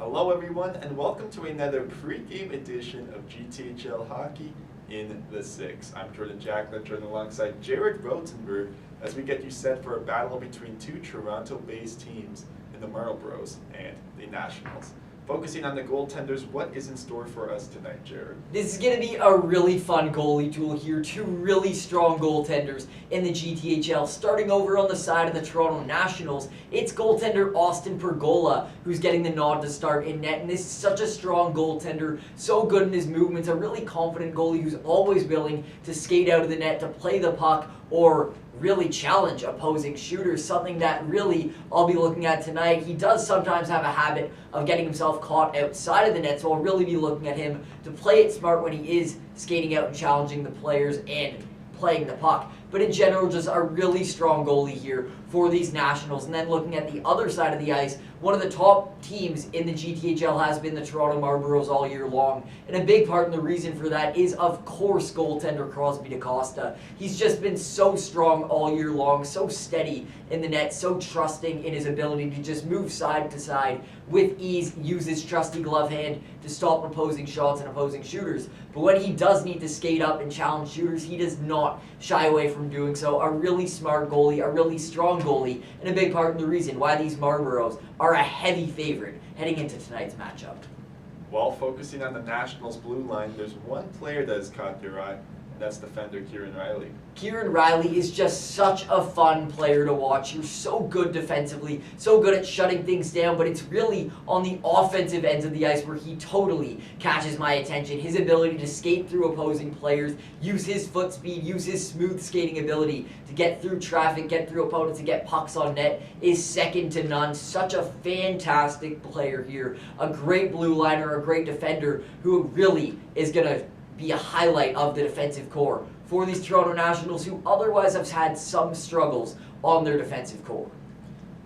Hello everyone and welcome to another pre-game edition of GTHL Hockey in the 6. I'm Jordan Jacklin, joined alongside Jared Rotenberg as we get you set for a battle between two Toronto-based teams in the Marlboros and the Nationals. Focusing on the goaltenders, what is in store for us tonight, Jared? This is going to be a really fun goalie duel here. Two really strong goaltenders in the GTHL. Starting over on the side of the Toronto Nationals, it's goaltender Austin Pergola who's getting the nod to start in net. And this is such a strong goaltender, so good in his movements, a really confident goalie who's always willing to skate out of the net, to play the puck, or really challenge opposing shooters, something that really I'll be looking at tonight. He does sometimes have a habit of getting himself caught outside of the net, so I'll really be looking at him to play it smart when he is skating out and challenging the players and playing the puck. But in general, just a really strong goalie here for these Nationals. And then looking at the other side of the ice, one of the top teams in the GTHL has been the Toronto Marlboros all year long. And a big part and the reason for that is, of course, goaltender Crosby DaCosta. He's just been so strong all year long, so steady in the net, so trusting in his ability to just move side to side with ease, use his trusty glove hand to stop opposing shots and opposing shooters. But when he does need to skate up and challenge shooters, he does not shy away from doing so. A really smart goalie, a really strong goalie, and a big part in the reason why these Marlboros are a heavy favorite heading into tonight's matchup. While focusing on the Nationals' blue line, there's one player that has caught your eye, and that's defender Kieran Riley. Kieran Riley is just such a fun player to watch. He's so good defensively, so good at shutting things down, but it's really on the offensive ends of the ice where he totally catches my attention. His ability to skate through opposing players, use his foot speed, use his smooth skating ability to get through traffic, get through opponents, and get pucks on net is second to none. Such a fantastic player here. A great blue liner, a great defender who really is going to be a highlight of the defensive core for these Toronto Nationals, who otherwise have had some struggles on their defensive core.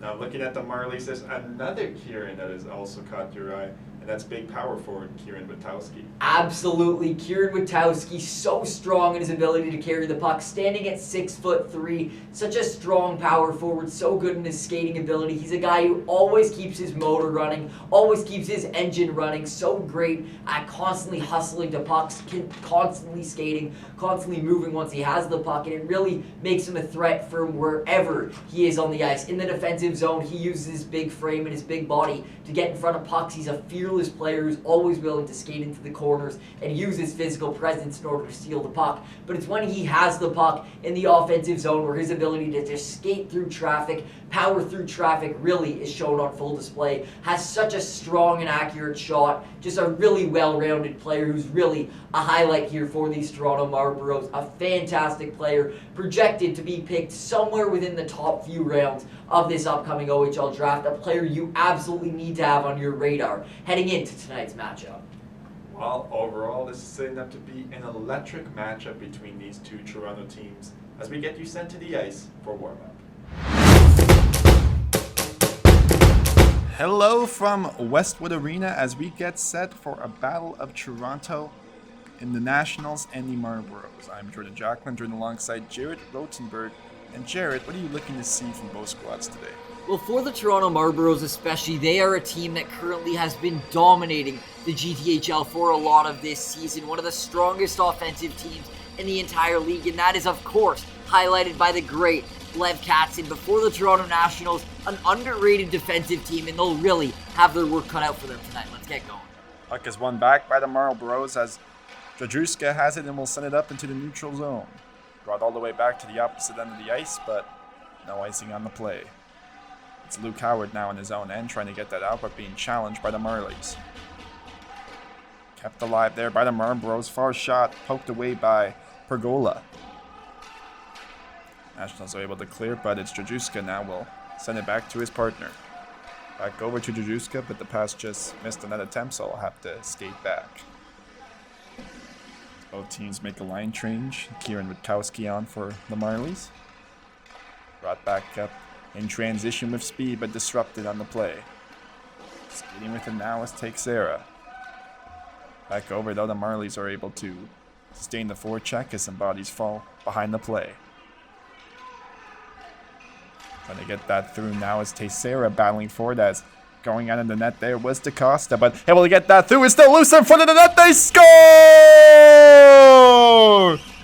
Now looking at the Marlies, there's another Kieran that has also caught your eye, and that's big power forward Kieran Witkowski. Absolutely, Kieran Witkowski, so strong in his ability to carry the puck, standing at 6'3", such a strong power forward, so good in his skating ability. He's a guy who always keeps his motor running, always keeps his engine running, so great at constantly hustling to pucks, constantly skating, constantly moving once he has the puck, and it really makes him a threat from wherever he is on the ice. In the defensive zone, he uses his big frame and his big body to get in front of pucks. He's a fearless player who's always willing to skate into the corners and use his physical presence in order to steal the puck. But it's when he has the puck in the offensive zone where his ability to just skate through traffic, power through traffic really is shown on full display. Has such a strong and accurate shot. Just a really well-rounded player who's really a highlight here for these Toronto Marlboros. A fantastic player, projected to be picked somewhere within the top few rounds of this upcoming OHL draft. A player you absolutely need to have on your radar heading into tonight's matchup. Well, overall, this is setting up to be an electric matchup between these two Toronto teams as we get you sent to the ice for warm-up. Hello from Westwood Arena as we get set for a battle of Toronto in the Nationals and the Marlboros. I'm Jordan Jacklin, joined alongside Jared Rotenberg. And Jared, what are you looking to see from both squads today? Well, for the Toronto Marlboros especially, they are a team that currently has been dominating the GTHL for a lot of this season. One of the strongest offensive teams in the entire league, and that is, of course, highlighted by the great Lev Katzin. Before the Toronto Nationals, an underrated defensive team, and they'll really have their work cut out for them tonight. Let's get going. Puck is won back by the Marlboros as Jadruska has it and will send it up into the neutral zone. Brought all the way back to the opposite end of the ice, but no icing on the play. It's Luke Howard now in his own end trying to get that out, but being challenged by the Marlies. Kept alive there by the Marlboros. Far shot poked away by Pergola. Nationals are able to clear, but it's Jadruska now will send it back to his partner. Back over to Jadruska, but the pass just missed another attempt, so I'll have to skate back. Both teams make a line change. Kieran Witkowski on for the Marlies. Brought back up in transition with speed, but disrupted on the play. Skating with it now is Teixeira. Back over, though, the Marlies are able to sustain the forecheck as some bodies fall behind the play. Trying to get that through now is Teixeira battling forward as going out in the net there was DaCosta, but able to get that through. It's still loose in front of the net. They score!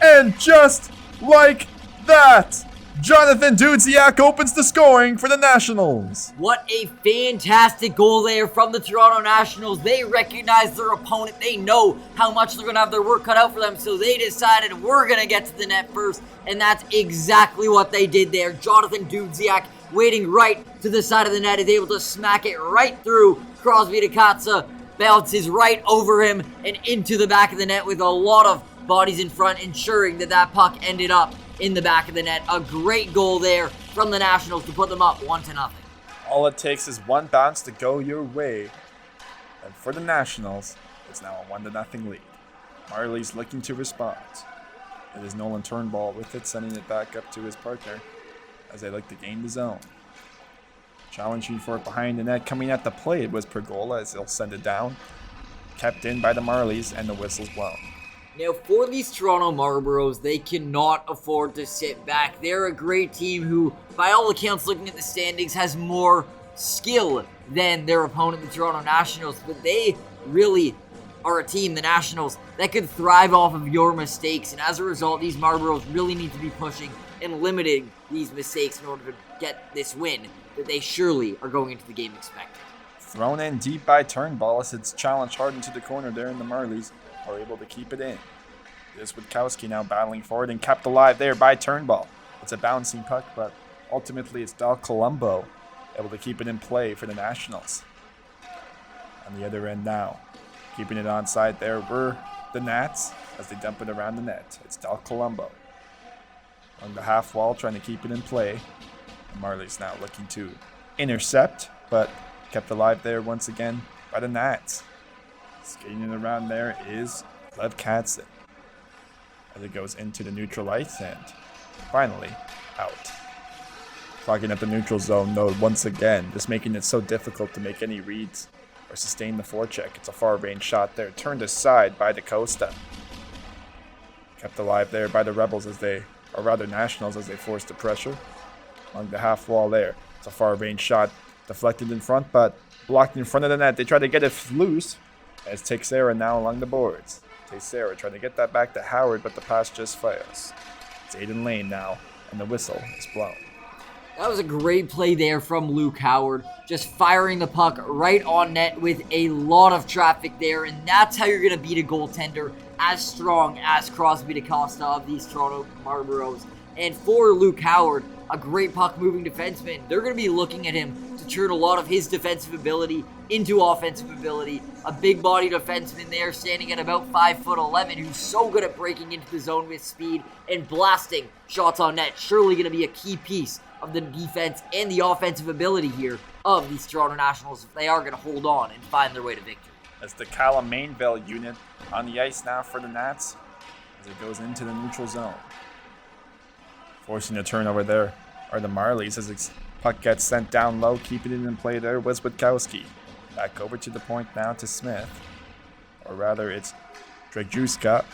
And just like that, Jonathan Dudziak opens the scoring for the Nationals. What a fantastic goal there from the Toronto Nationals. They recognize their opponent. They know how much they're going to have their work cut out for them, so they decided we're going to get to the net first, and that's exactly what they did there. Jonathan Dudziak, waiting right to the side of the net, is able to smack it right through Crosby DaCosta, bounces right over him and into the back of the net with a lot of bodies in front, ensuring that that puck ended up in the back of the net. A great goal there from the Nationals to put them up 1-0. All it takes is one bounce to go your way. And for the Nationals, it's now a 1-0 lead. Marley's looking to respond. It is Nolan Turnbull with it, sending it back up to his partner as they look to gain the zone. Challenging for it behind the net, coming at the play, it was Pergola as they'll send it down. Kept in by the Marlies, and the whistle's blown. Now, for these Toronto Marlboros, they cannot afford to sit back. They're a great team who, by all accounts, looking at the standings, has more skill than their opponent, the Toronto Nationals. But they really are a team, the Nationals, that could thrive off of your mistakes. And as a result, these Marlboros really need to be pushing and limiting these mistakes in order to get this win that they surely are going into the game expecting. Thrown in deep by Turnbull as it's challenged hard into the corner there, and the Marlies are able to keep it in. This Witkowski now battling forward and kept alive there by Turnbull. It's a bouncing puck, but ultimately it's Del Colombo able to keep it in play for the Nationals. On the other end now, keeping it onside there were the Nats as they dump it around the net. It's Del Colombo on the half wall trying to keep it in play. The Marlies now looking to intercept, but kept alive there once again by the Nats. Skating it around there is Lev Katzen as it goes into the neutral ice and finally out. Clogging up the neutral zone node once again, just making it so difficult to make any reads or sustain the forecheck. It's a far range shot there, turned aside by DaCosta. Kept alive there by the Rebels Nationals as they forced the pressure along the half wall there. It's a far range shot, deflected in front but blocked in front of the net. They try to get it loose as Teixeira now along the boards. Teixeira trying to get that back to Howard, but the pass just fails. It's Aiden Lane now, and the whistle is blown. That was a great play there from Luke Howard, just firing the puck right on net with a lot of traffic there, and that's how you're going to beat a goaltender as strong as Crosby DaCosta of these Toronto Marlboros. And for Luke Howard, a great puck-moving defenseman, they're going to be looking at him to turn a lot of his defensive ability into offensive ability. A big-body defenseman there standing at about 5'11", who's so good at breaking into the zone with speed and blasting shots on net. Surely going to be a key piece of the defense and the offensive ability here of these Toronto Nationals if they are going to hold on and find their way to victory. As the Callum Mainville unit on the ice now for the Nats as it goes into the neutral zone. Forcing a turnover there are the Marlies as the puck gets sent down low, keeping it in play there was Witkowski. Back over to the point now to Smith. Or rather, it's Drejewska.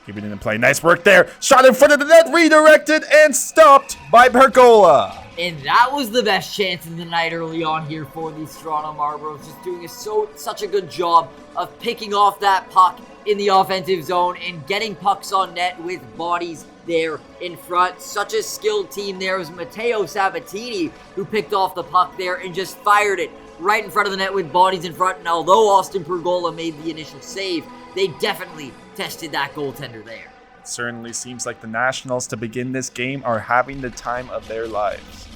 Keeping it in play. Nice work there. Shot in front of the net, redirected and stopped by Pergola. And that was the best chance of the night early on here for these Toronto Marlboros. Just doing such a good job of picking off that puck in the offensive zone and getting pucks on net with bodies there in front. Such a skilled team there. It was Matteo Sabatini who picked off the puck there and just fired it right in front of the net with bodies in front. And although Austin Pergola made the initial save, they definitely tested that goaltender there. It certainly seems like the Nationals to begin this game are having the time of their lives.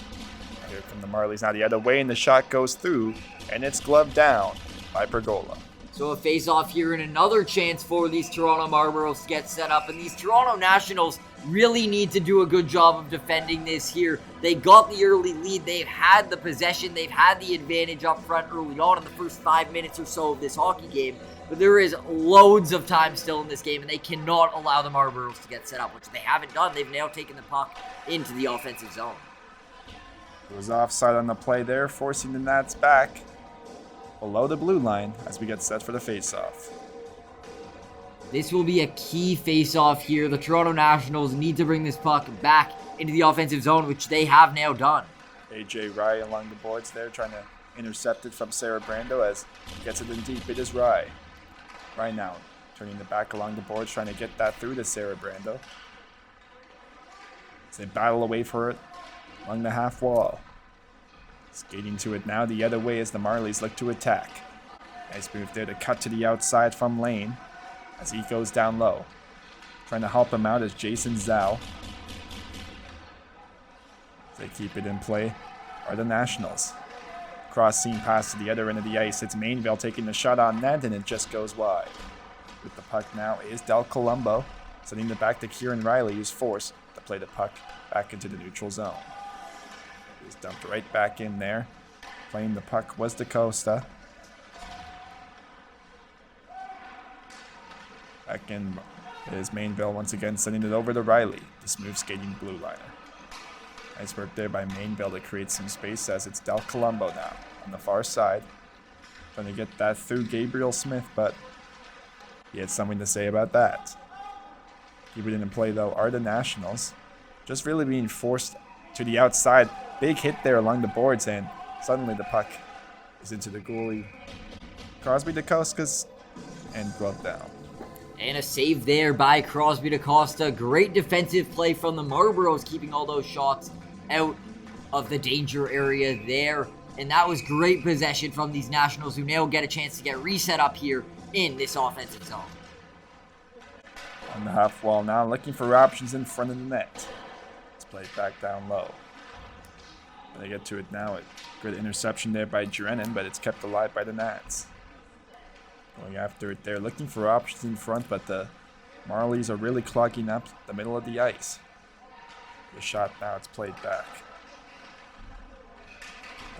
Here come the Marlies now the other way, and the shot goes through, and it's gloved down by Pergola. So a face-off here and another chance for these Toronto Marlboros to get set up. And these Toronto Nationals really need to do a good job of defending this here. They got the early lead. They've had the possession. They've had the advantage up front early on in the first 5 minutes or so of this hockey game. But there is loads of time still in this game, and they cannot allow the Marlboros to get set up, which they haven't done. They've now taken the puck into the offensive zone. It was offside on the play there, forcing the Nats back below the blue line as we get set for the face-off. This will be a key face-off here. The Toronto Nationals need to bring this puck back into the offensive zone, which they have now done. AJ Rye along the boards there, trying to intercepted from Brando as he gets it in deep. It is Rye. Rye now turning the back along the boards, trying to get that through to Brando. As they battle away for it along the half wall. Skating to it now the other way as the Marlies look to attack. Nice move there to cut to the outside from Lane as he goes down low. Trying to help him out is Jason Zhao. As they keep it in play are the Nationals. Cross seam pass to the other end of the ice. It's Mainville taking the shot on net, and it just goes wide. With the puck now is Del Colombo, sending it back to Kieran Riley, who's forced to play the puck back into the neutral zone. He's dumped right back in there. Playing the puck was DaCosta. Back in is Mainville once again, sending it over to Riley. The smooth skating blue liner. Nice work there by Mainville to create some space as it's Del Colombo now on the far side. Trying to get that through Gabriel Smith, but he had something to say about that. Keeping it in play though are the Nationals. Just really being forced to the outside. Big hit there along the boards, and suddenly the puck is into the goalie Crosby DaCosta's and gloved down. And a save there by Crosby DaCosta. Great defensive play from the Marlboros, keeping all those shots out of the danger area there. And that was great possession from these Nationals, who now get a chance to get reset up here in this offensive zone. On the half wall now, looking for options in front of the net. It's played back down low. They get to it now. Good interception there by Drennan, but it's kept alive by the Nats. Going after it there, looking for options in front, but the Marlies are really clogging up the middle of the ice. The shot now, it's played back.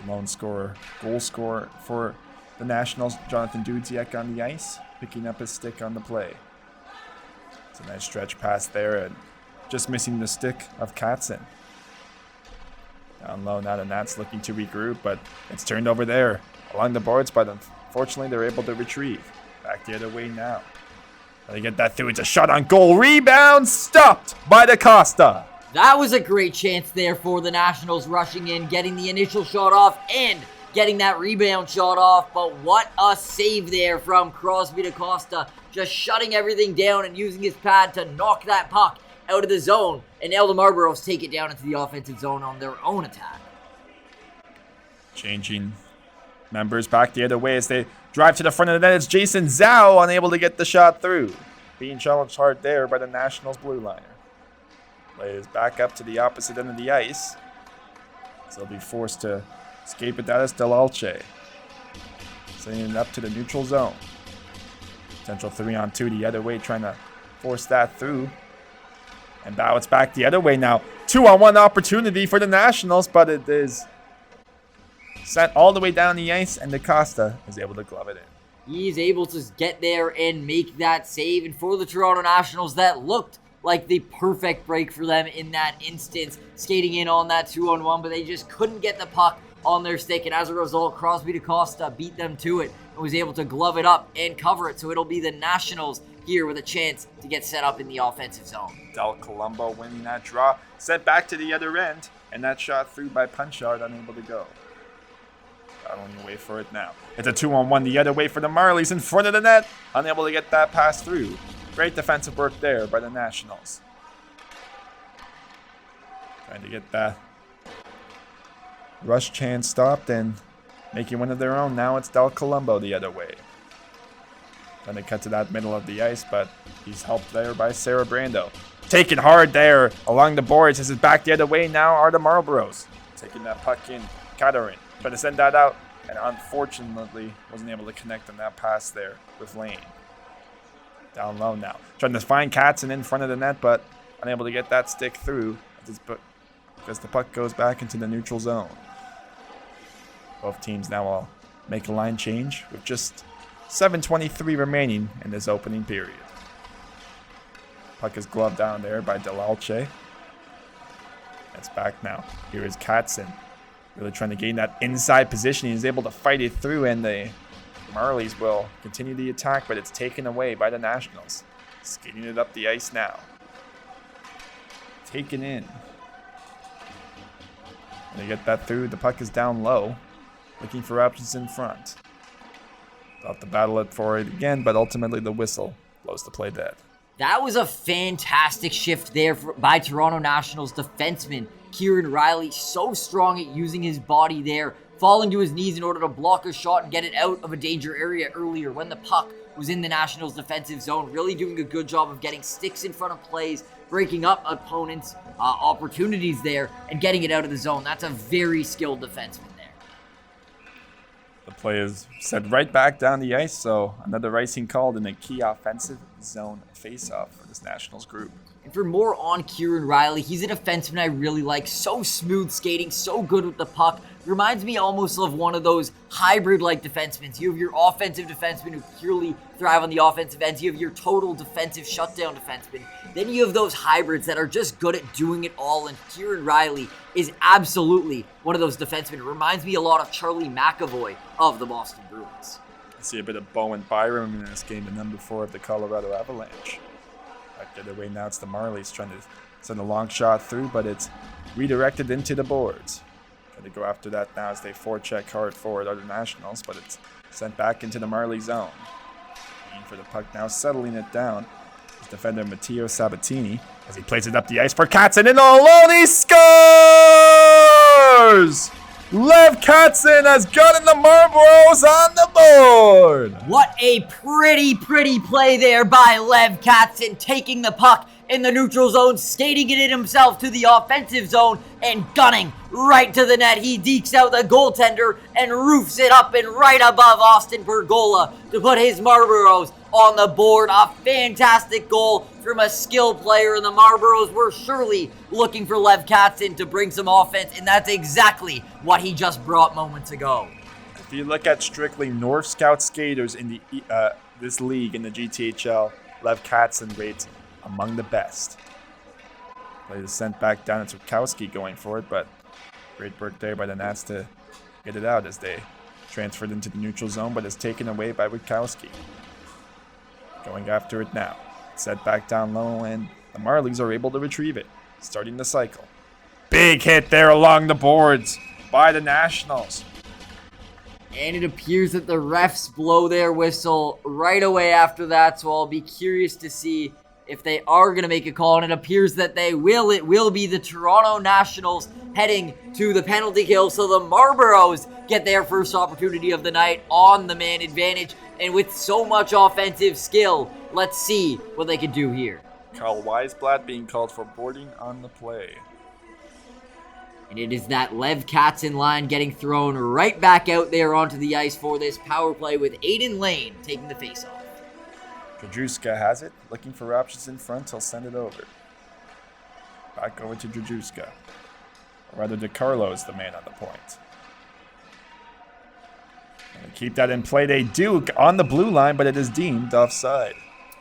The lone scorer, goal scorer for the Nationals, Jonathan Dudziak on the ice, picking up his stick on the play. It's a nice stretch pass there, and just missing the stick of Katzen. Down low now, the Nats looking to regroup, but it's turned over there along the boards, but unfortunately they're able to retrieve. Back the other way now. They get that through. It's a shot on goal. Rebound stopped by DaCosta. That was a great chance there for the Nationals, rushing in, getting the initial shot off, and getting that rebound shot off. But what a save there from Crosby DaCosta, just shutting everything down and using his pad to knock that puck out of the zone. And now the Marlboros take it down into the offensive zone on their own attack. Changing members back the other way as they drive to the front of the net. It's Jason Zhao unable to get the shot through. Being challenged hard there by the Nationals blue liner. Play is back up to the opposite end of the ice. So they'll be forced to escape it. That is Delalche. Sending it up to the neutral zone. Potential 3-on-2 the other way, trying to force that through. And now it's back the other way now. 2-on-1 opportunity for the Nationals, but it is sent all the way down the ice, and DaCosta is able to glove it in. He's able to get there and make that save. And for the Toronto Nationals, that looked like the perfect break for them in that instance. Skating in on that 2-on-1, but they just couldn't get the puck on their stick. And as a result, Crosby DaCosta beat them to it and was able to glove it up and cover it. So it'll be the Nationals here with a chance to get set up in the offensive zone. Del Colombo winning that draw. Sent back to the other end, and that shot through by Punchard, unable to go. Battling away for it now. It's a 2-on-1 the other way for the Marlies in front of the net. Unable to get that pass through. Great defensive work there by the Nationals. Trying to get that rush chance stopped and making one of their own. Now it's Del Colombo the other way. Trying to cut to that middle of the ice, but he's helped there by Brando. Taking hard there along the boards. This is back the other way now are the Marlboros. Taking that puck in. Katarin trying to send that out, and unfortunately wasn't able to connect on that pass there with Lane. Down low now. Trying to find Katzen in front of the net, but unable to get that stick through because the puck goes back into the neutral zone. Both teams now will make a line change with just 7:23 remaining in this opening period. Puck is gloved down there by Delalche. It's back now. Here is Katzen. Really trying to gain that inside position. He's able to fight it through, and the Marlies will continue the attack, but it's taken away by the Nationals. Skating it up the ice now. Taken in. And they get that through. The puck is down low. looking for options in front. Thought to battle it for it again, but ultimately the whistle blows the play dead. That was a fantastic shift there by Toronto Nationals defenseman Kieran Riley. So strong at using his body there, falling to his knees in order to block a shot and get it out of a danger area earlier when the puck was in the Nationals defensive zone. Really doing a good job of getting sticks in front of plays, breaking up opponents' opportunities there, and getting it out of the zone. That's a very skilled defenseman there. The play is set right back down the ice, so another icing called in a key offensive zone face-off for this Nationals group. And for more on Kieran Riley, he's a defenseman I really like. So smooth skating, so good with the puck. Reminds me almost of one of those hybrid-like defensemen. You have your offensive defenseman who purely thrive on the offensive ends. You have your total defensive shutdown defenseman. Then you have those hybrids that are just good at doing it all, and Kieran Riley is absolutely one of those defensemen. Reminds me a lot of Charlie McAvoy of the Boston Bruins. I see a bit of Bowen Byram in this game, the number 4 of the Colorado Avalanche. Back the other way now, it's the Marlies trying to send a long shot through, but it's redirected into the boards. Trying to go after that now as they forecheck hard forward other Nationals, but it's sent back into the Marley zone. Looking for the puck now, settling it down. His defender Matteo Sabatini as he plays it up the ice for Katzen, and alone he scores! Lev Katzen has gotten the Marlboros on the board! What a pretty play there by Lev Katzen, taking the puck in the neutral zone, skating it in himself to the offensive zone, and gunning right to the net. He dekes out the goaltender and roofs it up and right above Austin Pergola to put his Marlboros on the board. A fantastic goal from a skilled player, and the Marlboros were surely looking for Lev Katzen to bring some offense, and that's exactly what he just brought moments ago. If you look at strictly North Scout skaters in the this league in the GTHL, Lev Katzen rates among the best. Play is sent back down. It's Witkowski going for it, but great work there by the Nats to get it out as they transferred into the neutral zone, but it's taken away by Witkowski. Going after it now. Set back down low, and the Marlies are able to retrieve it, starting the cycle. Big hit there along the boards by the Nationals. And it appears that the refs blow their whistle right away after that, so I'll be curious to see if they are going to make a call, and it appears that they will. It will be the Toronto Nationals heading to the penalty kill, so the Marlboros get their first opportunity of the night on the man advantage, and with so much offensive skill, let's see what they can do here. Carl Weisblatt being called for boarding on the play. And it is that Lev Katzen line getting thrown right back out there onto the ice for this power play with Aiden Lane taking the faceoff. Drajewska has it, looking for options in front. He'll send it over. Back over to Drajewska. Or rather, DeCarlo is the man on the point. And keep that in play. They do on the blue line, but it is deemed offside.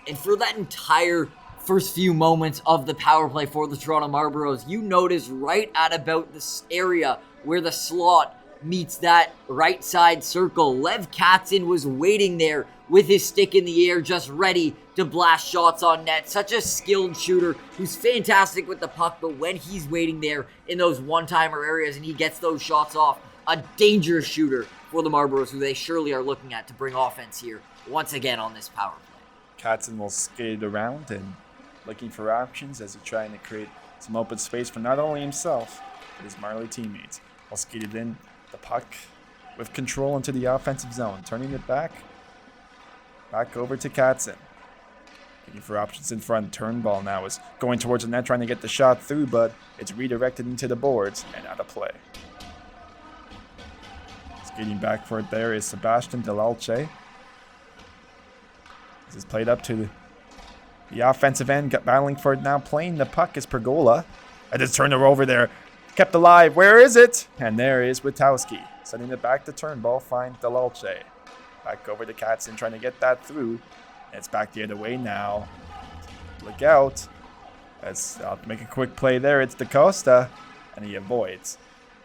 And for that entire first few moments of the power play for the Toronto Marlboros, you notice right at about this area where the slot meets that right side circle, Lev Katzen was waiting there with his stick in the air, just ready to blast shots on net. Such a skilled shooter who's fantastic with the puck, but when he's waiting there in those one-timer areas and he gets those shots off, a dangerous shooter for the Marlboros, who they surely are looking at to bring offense here once again on this power play. Katzen will skate around and looking for options as he's trying to create some open space for not only himself, but his Marley teammates. While skated in the puck with control into the offensive zone, turning it back over to Katzen. Looking for options in front. Turnbull now is going towards the net, trying to get the shot through, but it's redirected into the boards and out of play. Skating back for it there is Sebastian Delalce. This is played up to the offensive end, battling for it now. Playing the puck is Pergola. I just turned her over there. Kept alive. Where is it? And there is Witkowski. Sending it back to Turnbull. Find Delalce. Back over to Katzen, trying to get that through. And it's back the other way now. Look out. I'll make a quick play there. It's DaCosta. And he avoids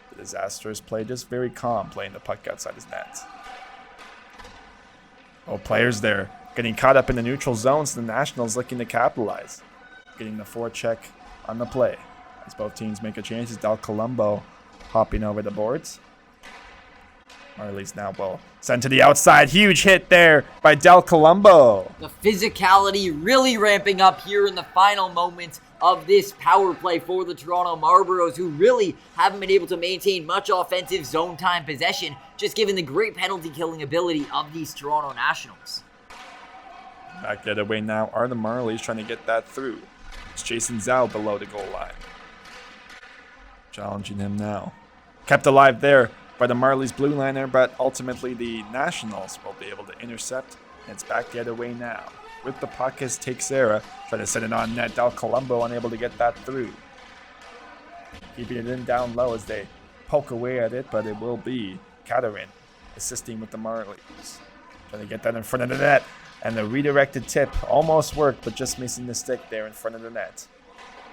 the disastrous play. Just very calm, playing the puck outside his net. Oh, players there getting caught up in the neutral zones. The Nationals looking to capitalize. Getting the forecheck on the play. As both teams make a change, it's Del Colombo hopping over the boards. Marley's now will send to the outside. Huge hit there by Del Colombo. The physicality really ramping up here in the final moments of this power play for the Toronto Marlboros, who really haven't been able to maintain much offensive zone time possession, just given the great penalty killing ability of these Toronto Nationals. Back the other way now are the Marlies trying to get that through. It's Jason Zhao below the goal line. Challenging him now. Kept alive there by the Marlies blue liner, but ultimately the Nationals will be able to intercept. And it's back the other way now. With the puck is Teixeira, trying to set it on net. Del Colombo unable to get that through. Keeping it in down low as they poke away at it, but it will be Katerin assisting with the Marlies. Trying to get that in front of the net. And the redirected tip almost worked, but just missing the stick there in front of the net.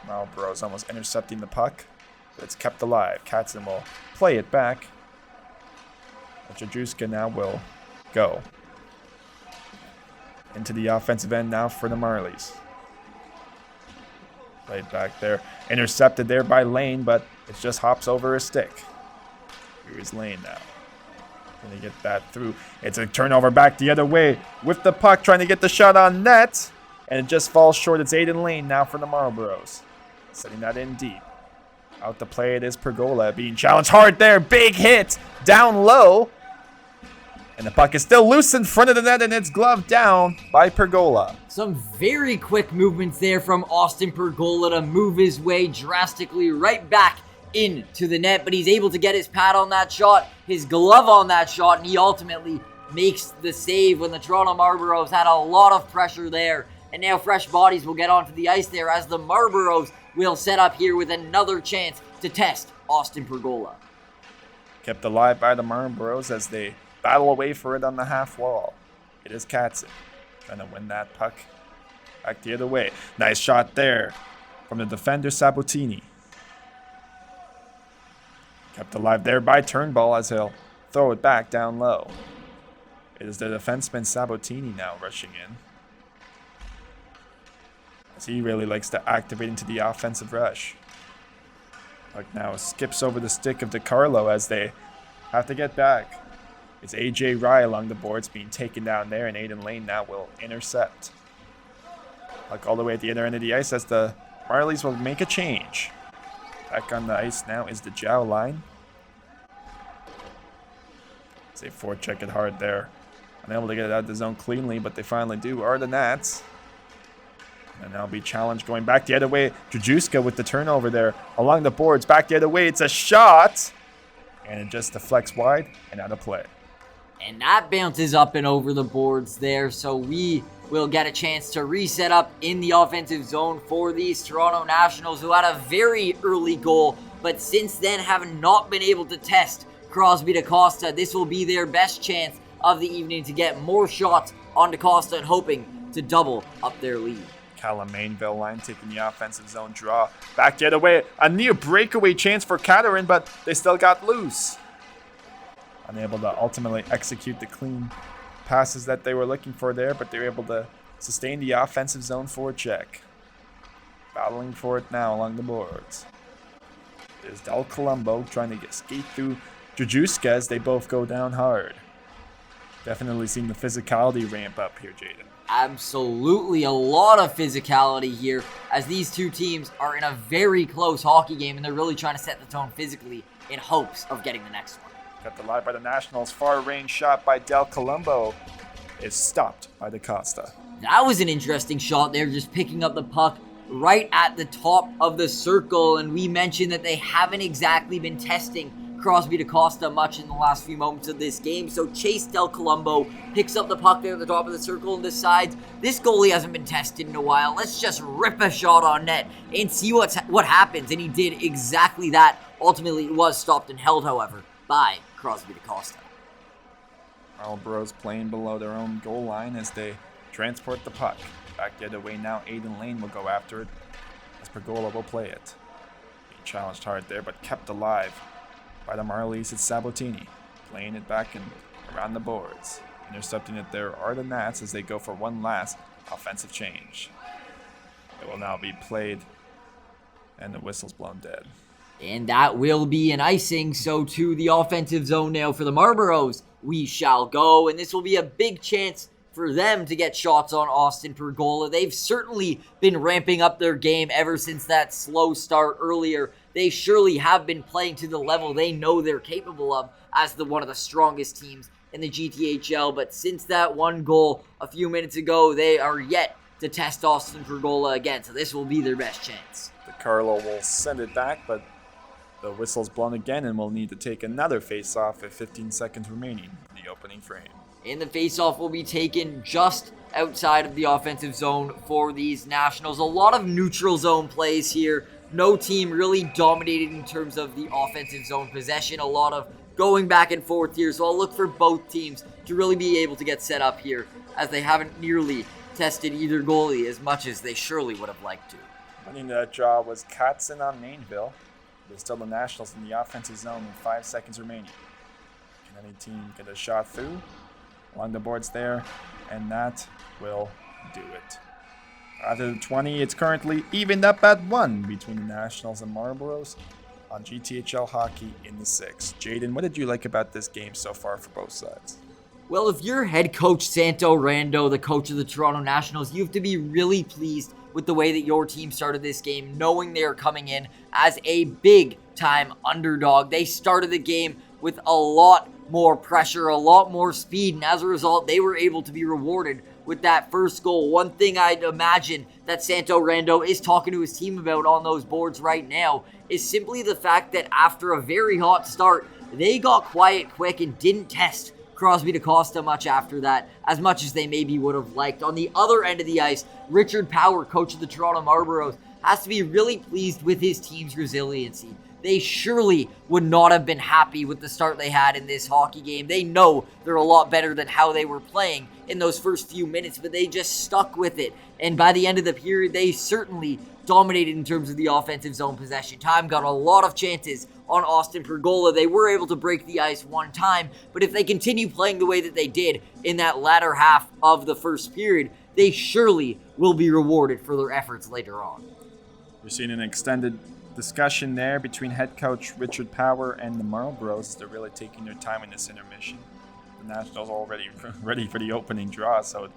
Marlboros almost intercepting the puck, but it's kept alive. Katzen will play it back. Jadruska now will go into the offensive end now for the Marlies. Played back there. Intercepted there by Lane, but it just hops over a stick. Here is Lane now. Going to get that through. It's a turnover back the other way with the puck, trying to get the shot on net. And it just falls short. It's Aiden Lane now for the Marlboros. Setting that in deep. Out to play it is Pergola, being challenged hard there. Big hit down low. And the puck is still loose in front of the net, and it's gloved down by Pergola. Some very quick movements there from Austin Pergola to move his way drastically right back into the net, but he's able to get his pad on that shot, his glove on that shot, and he ultimately makes the save when the Toronto Marlboros had a lot of pressure there. And now fresh bodies will get onto the ice there as the Marlboros will set up here with another chance to test Austin Pergola. Kept alive by the Marlboros as they battle away for it on the half wall. It is Katzen trying to win that puck back the other way. Nice shot there from the defender Sabatini. Kept alive there by Turnbull as he'll throw it back down low. It is the defenseman Sabatini now rushing in, as he really likes to activate into the offensive rush. Puck now skips over the stick of DiCarlo as they have to get back. It's AJ Rye along the boards being taken down there, and Aiden Lane now will intercept. Puck all the way at the other end of the ice as the Marlies will make a change. Back on the ice now is the Jow line. They forecheck it hard there. Unable to get it out of the zone cleanly, but they finally do, are the Nats. And now be challenged going back the other way. Jadruska with the turnover there along the boards. Back the other way. It's a shot. And it just deflects wide and out of play. And that bounces up and over the boards there, so we will get a chance to reset up in the offensive zone for these Toronto Nationals, who had a very early goal, but since then have not been able to test Crosby DaCosta. This will be their best chance of the evening to get more shots on DaCosta and hoping to double up their lead. Callum Mainville line taking the offensive zone draw. Back the other way. A near breakaway chance for Katerin, but they still got loose. Unable to ultimately execute the clean passes that they were looking for there, but they were able to sustain the offensive zone forecheck. Battling for it now along the boards. There's Del Colombo trying to skate through Jadruska as they both go down hard. Definitely seeing the physicality ramp up here, Jaden. Absolutely a lot of physicality here as these two teams are in a very close hockey game, and they're really trying to set the tone physically in hopes of getting the next one. Got the live by the Nationals. Far range shot by Del Colombo is stopped by DaCosta. That was an interesting shot there, just picking up the puck right at the top of the circle. And we mentioned that they haven't exactly been testing Crosby DaCosta much in the last few moments of this game. So Chase Del Colombo picks up the puck there at the top of the circle and decides this goalie hasn't been tested in a while. Let's just rip a shot on net and see what happens. And he did exactly that. Ultimately, it was stopped and held, however, by Crosby DaCosta. Marlboros playing below their own goal line as they transport the puck. Back the other way now, Aiden Lane will go after it as Pergola will play it. Being challenged hard there, but kept alive by the Marlies. It's Sabatini playing it back and around the boards. Intercepting it there are the Nats as they go for one last offensive change. It will now be played, and the whistle's blown dead. And that will be an icing. So to the offensive zone now for the Marlboros, we shall go. And this will be a big chance for them to get shots on Austin Pergola. They've certainly been ramping up their game ever since that slow start earlier. They surely have been playing to the level they know they're capable of as one of the strongest teams in the GTHL. But since that one goal a few minutes ago, they are yet to test Austin Pergola again. So this will be their best chance. DiCarlo will send it back, but the whistle's blown again, and we'll need to take another face-off with 15 seconds remaining in the opening frame. And the face-off will be taken just outside of the offensive zone for these Nationals. A lot of neutral zone plays here. No team really dominated in terms of the offensive zone possession. A lot of going back and forth here. So I'll look for both teams to really be able to get set up here, as they haven't nearly tested either goalie as much as they surely would have liked to. Winning that draw was Katzen on Mainville. There's still the Nationals in the offensive zone with 5 seconds remaining. Can any team get a shot through? Along the boards there, and that will do it. After the 20, it's currently evened up at 1 between the Nationals and Marlboros on GTHL hockey in the 6. Jaden, what did you like about this game so far for both sides? Well, if you're head coach Santo Rando, the coach of the Toronto Nationals, you have to be really pleased with the way that your team started this game, knowing they are coming in as a big-time underdog. They started the game with a lot more pressure, a lot more speed, and as a result, they were able to be rewarded with that first goal. One thing I'd imagine that Santo Rando is talking to his team about on those boards right now is simply the fact that after a very hot start, they got quiet quick and didn't test Crosby DaCosta much after that, as much as they maybe would have liked. On the other end of the ice, Richard Power, coach of the Toronto Marlboros, has to be really pleased with his team's resiliency. They surely would not have been happy with the start they had in this hockey game. They know they're a lot better than how they were playing in those first few minutes, but they just stuck with it. And by the end of the period, they certainly dominated in terms of the offensive zone possession time, got a lot of chances on Austin Pergola. They were able to break the ice one time, but if they continue playing the way that they did in that latter half of the first period, they surely will be rewarded for their efforts later on. We're seeing an extended discussion there between head coach Richard Power and the Marlboros. They're really taking their time in this intermission. The Nationals already ready for the opening draw, so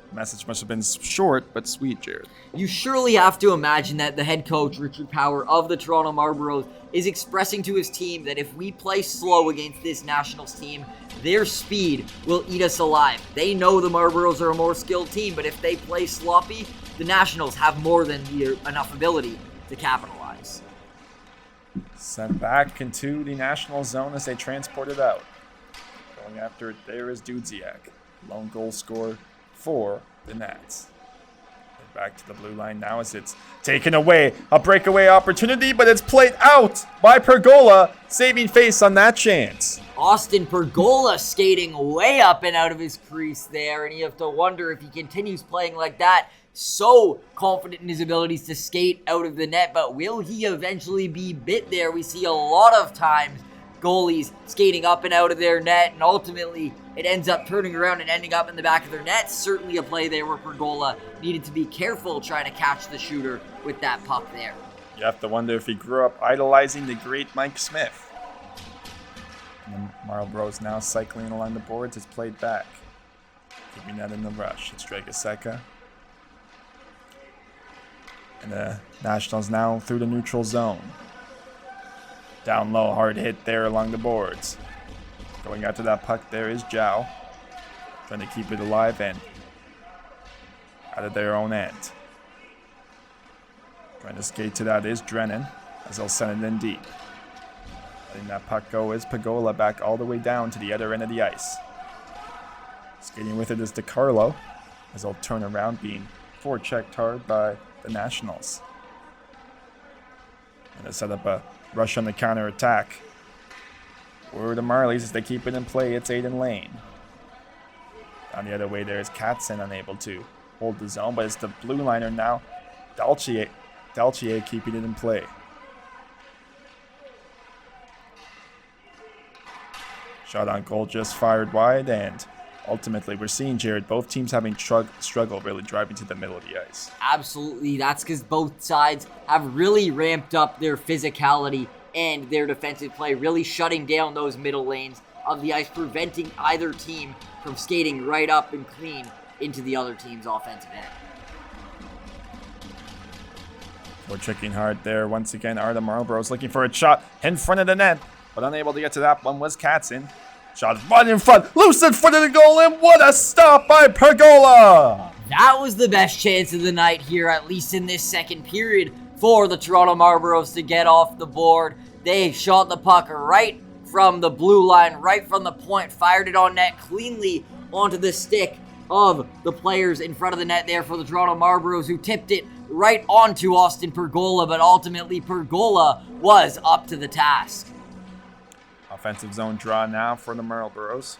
the message must have been short but sweet, Jared. You surely have to imagine that the head coach, Richard Power of the Toronto Marlboros, is expressing to his team that if we play slow against this Nationals team, their speed will eat us alive. They know the Marlboros are a more skilled team, but if they play sloppy, the Nationals have more than enough ability to capitalize. Sent back into the National zone as they transport it out. Going after it there is Dudziak. Lone goal scorer for the Nats. And back to the blue line now as it's taken away. A breakaway opportunity, but it's played out by Pergola, saving face on that chance. Austin Pergola skating way up and out of his crease there, and you have to wonder if he continues playing like that. So confident in his abilities to skate out of the net, but will he eventually be bit there? We see a lot of times goalies skating up and out of their net, and ultimately it ends up turning around and ending up in the back of their net. Certainly a play there where Pergola needed to be careful trying to catch the shooter with that puck there. You have to wonder if he grew up idolizing the great Mike Smith. And the Marlboros now cycling along the boards. It's played back. Keeping that in the rush. It's Dragaseka. And the Nationals now through the neutral zone. Down low, hard hit there along the boards. Going after that puck there is Zhao. Trying to keep it alive and out of their own end. Trying to skate to that is Drennan as they'll send it in deep. Letting that puck go is Pergola back all the way down to the other end of the ice. Skating with it is DiCarlo as they'll turn around, being forechecked hard by the Nationals. And they set up a rush on the counter attack. For the Marlies as they keep it in play, it's Aiden Lane. Down the other way there is Katzen, unable to hold the zone, but it's the blue liner now. Dalchier keeping it in play. Shot on goal just fired wide, and ultimately we're seeing, Jared, both teams having struggle really driving to the middle of the ice. Absolutely. That's because both sides have really ramped up their physicality and their defensive play, really shutting down those middle lanes of the ice, preventing either team from skating right up and clean into the other team's offensive end. We're checking hard there. Once again, are the Marlboros looking for a shot in front of the net, but unable to get to that one was Katzin. Shot right in front, loose in front of the goal, and what a stop by Pergola! That was the best chance of the night here, at least in this second period, for the Toronto Marlboros to get off the board. They shot the puck right from the blue line, right from the point, fired it on net cleanly onto the stick of the players in front of the net there for the Toronto Marlboros, who tipped it right onto Austin Pergola, but ultimately Pergola was up to the task. Offensive zone draw now for the Marlboros.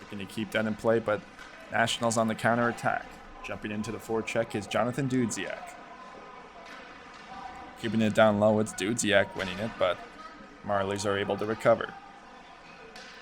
Looking to keep that in play, but Nationals on the counter-attack. Jumping into the forecheck is Jonathan Dudziak. Keeping it down low, it's Dudziak winning it, but Marlies are able to recover.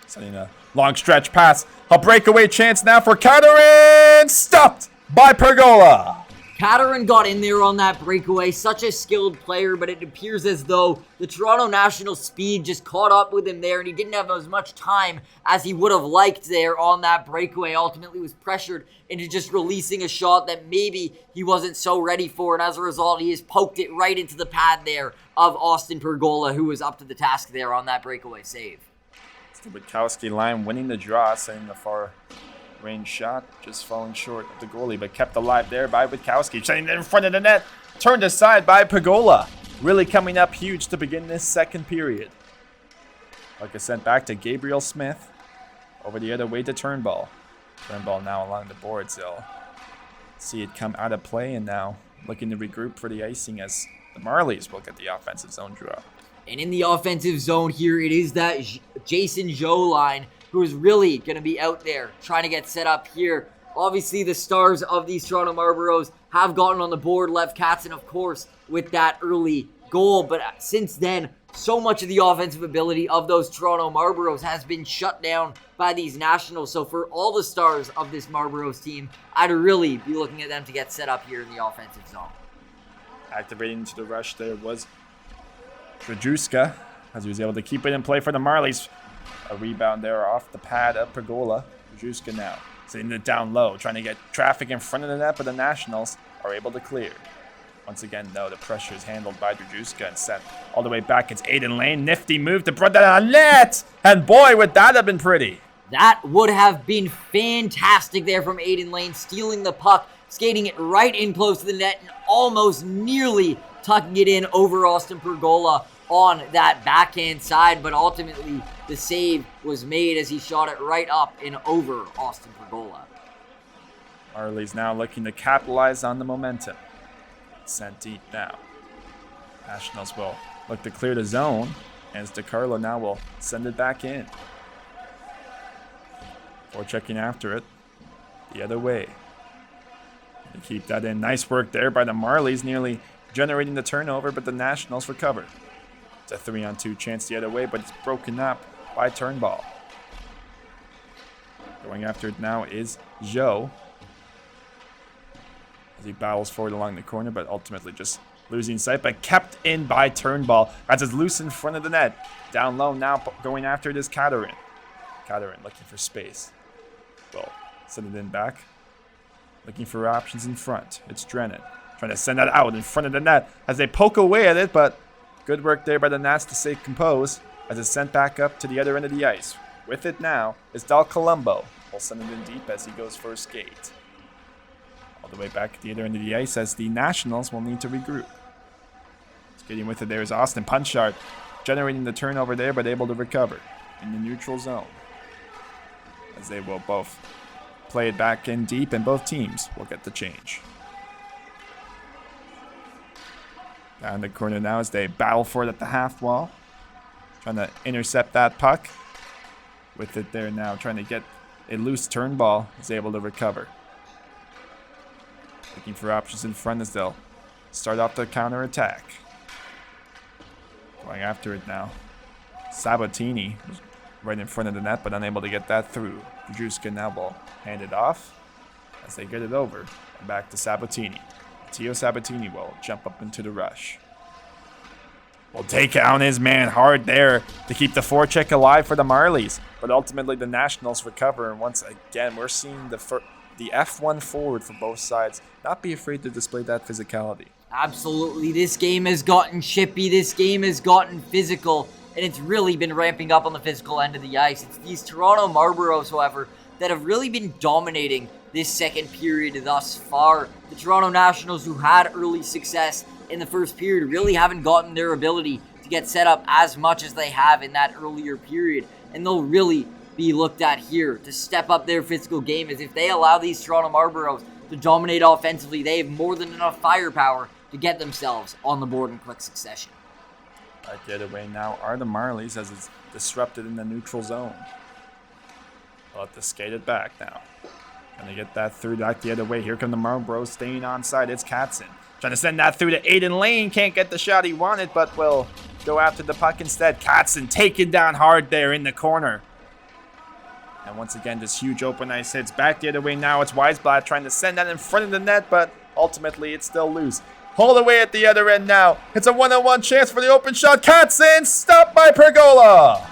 Sending a long stretch pass. A breakaway chance now for Katerin! Stopped by Pergola! Katerin got in there on that breakaway, such a skilled player, but it appears as though the Toronto Nationals speed just caught up with him there, and he didn't have as much time as he would have liked there on that breakaway. Ultimately was pressured into just releasing a shot that maybe he wasn't so ready for, and as a result, he has poked it right into the pad there of Austin Pergola, who was up to the task there on that breakaway save. It's the Witkowski line winning the draw, sending the far range shot, just falling short of the goalie, but kept alive there by Witkowski, sending it in front of the net, turned aside by Pergola. Really coming up huge to begin this second period. Puck is sent back to Gabriel Smith, over the other way to Turnbull. Turnbull now along the boards, they'll see it come out of play, and now looking to regroup for the icing as the Marlies will get the offensive zone draw. And in the offensive zone here, it is that Jason Joe line who is really going to be out there trying to get set up here. Obviously, the stars of these Toronto Marlboros have gotten on the board. Lev Katzin, of course, with that early goal. But since then, so much of the offensive ability of those Toronto Marlboros has been shut down by these Nationals. So for all the stars of this Marlboros team, I'd really be looking at them to get set up here in the offensive zone. Activating to the rush there was Drajewska, as he was able to keep it in play for the Marlies. A rebound there off the pad of Pergola. Drajewska now sending it down low, trying to get traffic in front of the net, but the Nationals are able to clear. Once again, though, the pressure is handled by Drajewska and sent all the way back. It's Aiden Lane. Nifty move to put that on net. And boy, would that have been pretty. That would have been fantastic there from Aiden Lane, stealing the puck, skating it right in close to the net, and almost nearly tucking it in over Austin Pergola on that backhand side, but ultimately the save was made as he shot it right up and over Austin Pergola. Marlies now looking to capitalize on the momentum. Sent deep now. Nationals will look to clear the zone, as DeCarlo now will send it back in. Or checking after it the other way. To keep that in. Nice work there by the Marlies, nearly generating the turnover, but the Nationals recover. It's a 3-on-2 chance the other way, but it's broken up by Turnbull. Going after it now is Joe, as he battles forward along the corner, but ultimately just losing sight, but kept in by Turnbull. As it's loose in front of the net. Down low now, going after it is Katerin. Katerin looking for space. Well, send it in back. Looking for options in front. It's Drennan trying to send that out in front of the net as they poke away at it, but good work there by the Nats to stay composed as it's sent back up to the other end of the ice. With it now is Dal Colombo. We'll send it in deep as he goes for a skate. All the way back at the other end of the ice as the Nationals will need to regroup. Skating with it there is Austin Punchard, generating the turnover there but able to recover in the neutral zone. As they will both play it back in deep and both teams will get the change. Down the corner now as they battle for it at the half wall. Trying to intercept that puck. With it there now, trying to get a loose Turnbull is able to recover. Looking for options in front as they'll start off the counter-attack. Going after it now. Sabatini right in front of the net, but unable to get that through. Drajewska now will hand it off as they get it over. And back to Sabatini. Tio Sabatini will jump up into the rush. will take down his man hard there to keep the forecheck alive for the Marlies. But ultimately the Nationals recover, and once again we're seeing the F1 forward for both sides not be afraid to display that physicality. Absolutely, this game has gotten chippy, this game has gotten physical, and it's really been ramping up on the physical end of the ice. It's these Toronto Marlboros, however, that have really been dominating this second period thus far. The Toronto Nationals, who had early success in the first period, really haven't gotten their ability to get set up as much as they have in that earlier period, and they'll really be looked at here to step up their physical game, as if they allow these Toronto Marlboros to dominate offensively, they have more than enough firepower to get themselves on the board in quick succession. Right the other way now are the Marlies, as it's disrupted in the neutral zone. They'll have to skate it back now. Gonna get that through back the other way. Here come the Marlboros staying onside. It's Katzen. Trying to send that through to Aiden Lane. Can't get the shot he wanted, but will go after the puck instead. Katzen taken down hard there in the corner. And once again, this huge open ice hits. Back the other way now. It's Weisblatt trying to send that in front of the net, but ultimately it's still loose. All the way at the other end now. It's a one-on-one chance for the open shot. Katzen stopped by Pergola.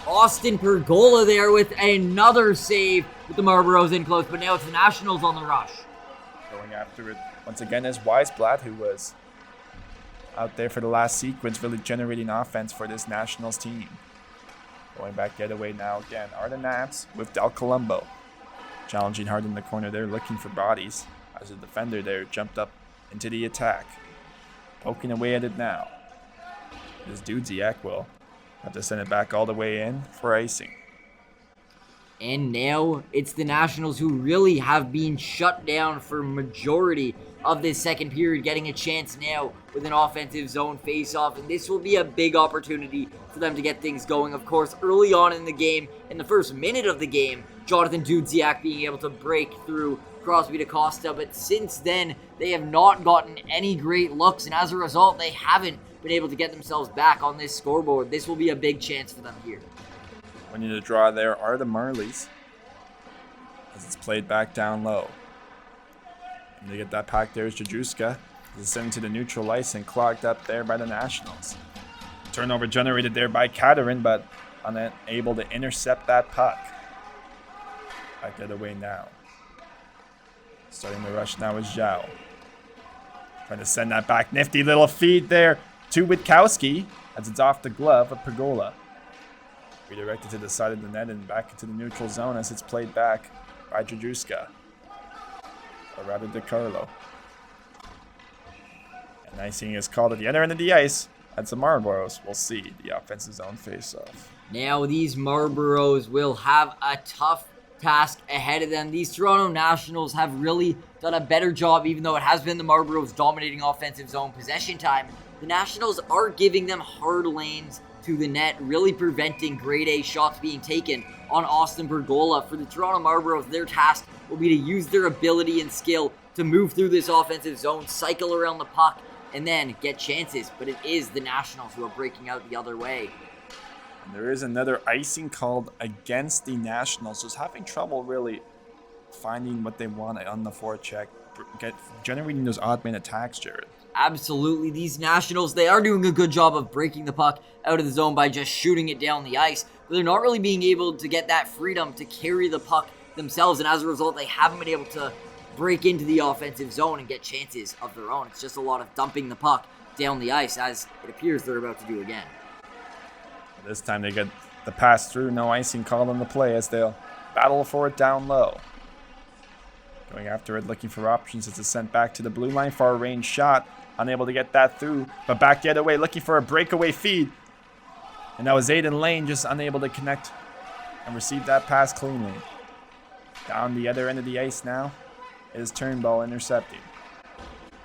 Austin Pergola there with another save with the Marlboros in close, but now it's the Nationals on the rush. Going after it once again is Weisblatt, who was out there for the last sequence, really generating offense for this Nationals team. Going back the other way now again are the Nats with Del Colombo. Challenging hard in the corner there, looking for bodies as the defender there jumped up into the attack. Poking away at it now. This Dudziak will have to send it back all the way in for icing. And now it's the Nationals who really have been shut down for majority of this second period, getting a chance now with an offensive zone face-off, and this will be a big opportunity for them to get things going. Of course, early on in the game, in the first minute of the game, Jonathan Dudziak being able to break through Crosby to Costa, but since then, they have not gotten any great looks, and as a result, they haven't been able to get themselves back on this scoreboard. This will be a big chance for them here. Winning the draw there are the Marlies, as it's played back down low. And they get that pack there is Jajuska. It's sent to the neutral ice and clogged up there by the Nationals. Turnover generated there by Katerin, but unable to intercept that puck. Back the other way now. Starting the rush now is Zhao. Trying to send that back. Nifty little feed there to Witkowski as it's off the glove of Pergola. Redirected to the side of the net and back into the neutral zone as it's played back by Jajuska. Or rather DeCarlo. And icing is called at the other end of the ice. As the Marlboros will see the offensive zone face-off. Now these Marlboros will have a tough task ahead of them. These Toronto Nationals have really done a better job, even though it has been the Marlboros dominating offensive zone possession time. The Nationals are giving them hard lanes to the net, really preventing grade A shots being taken on Austin Pergola. For the Toronto Marlboros, their task will be to use their ability and skill to move through this offensive zone, cycle around the puck, and then get chances. But it is the Nationals who are breaking out the other way. There is another icing called against the Nationals. Just having trouble really finding what they want on the forecheck, generating those odd man attacks, Jared. Absolutely. These Nationals, they are doing a good job of breaking the puck out of the zone by just shooting it down the ice, but they're not really being able to get that freedom to carry the puck themselves, and as a result, they haven't been able to break into the offensive zone and get chances of their own. It's just a lot of dumping the puck down the ice, as it appears they're about to do again. This time they get the pass through, no icing called on the play as they'll battle for it down low. Going after it, looking for options as it's sent back to the blue line for a range shot. Unable to get that through, but back the other way, looking for a breakaway feed. And that was Aiden Lane just unable to connect and receive that pass cleanly. Down the other end of the ice now is Turnbull intercepting.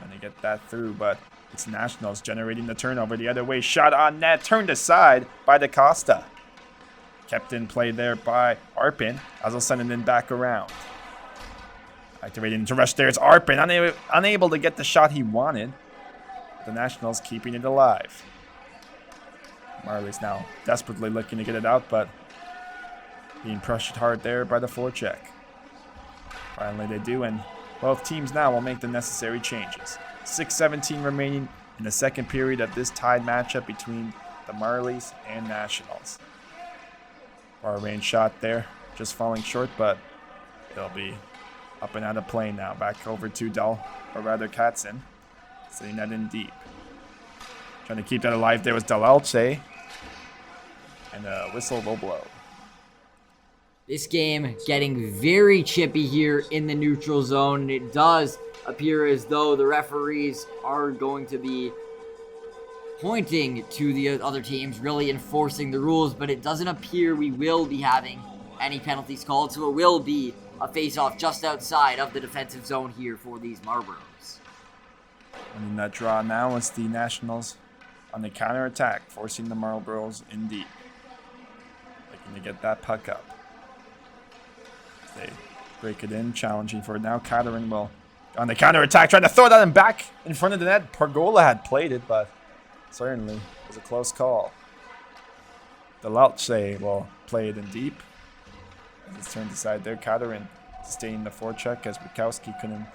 And they get that through, but it's Nationals generating the turnover the other way. Shot on net, turned aside by DaCosta. Kept in play there by Arpin, as they'll send it in back around. Activating to rush there, it's Arpin, unable to get the shot he wanted. The Nationals keeping it alive. Marley's now desperately looking to get it out, but being pressured hard there by the forecheck. Finally they do, and both teams now will make the necessary changes. 6:17 remaining in the second period of this tied matchup between the Marlies and Nationals. Far range shot there, just falling short, but it'll be up and out of play now. Back over to Katzen, sitting that in deep. Trying to keep that alive there was Delelche, and a whistle will blow. This game getting very chippy here in the neutral zone. It does appear as though the referees are going to be pointing to the other teams, really enforcing the rules, but it doesn't appear we will be having any penalties called, so it will be a face-off just outside of the defensive zone here for these Marlboros. And in that draw now is the Nationals on the counter-attack, forcing the Marlboros in deep. Looking to get that puck up. They break it in, challenging for it now. Katerin will on the counter-attack, trying to throw that in back in front of the net. Pergola had played it, but certainly was a close call. Delelche will play it in deep. It's turned aside there. Katerin staying the forecheck as Witkowski couldn't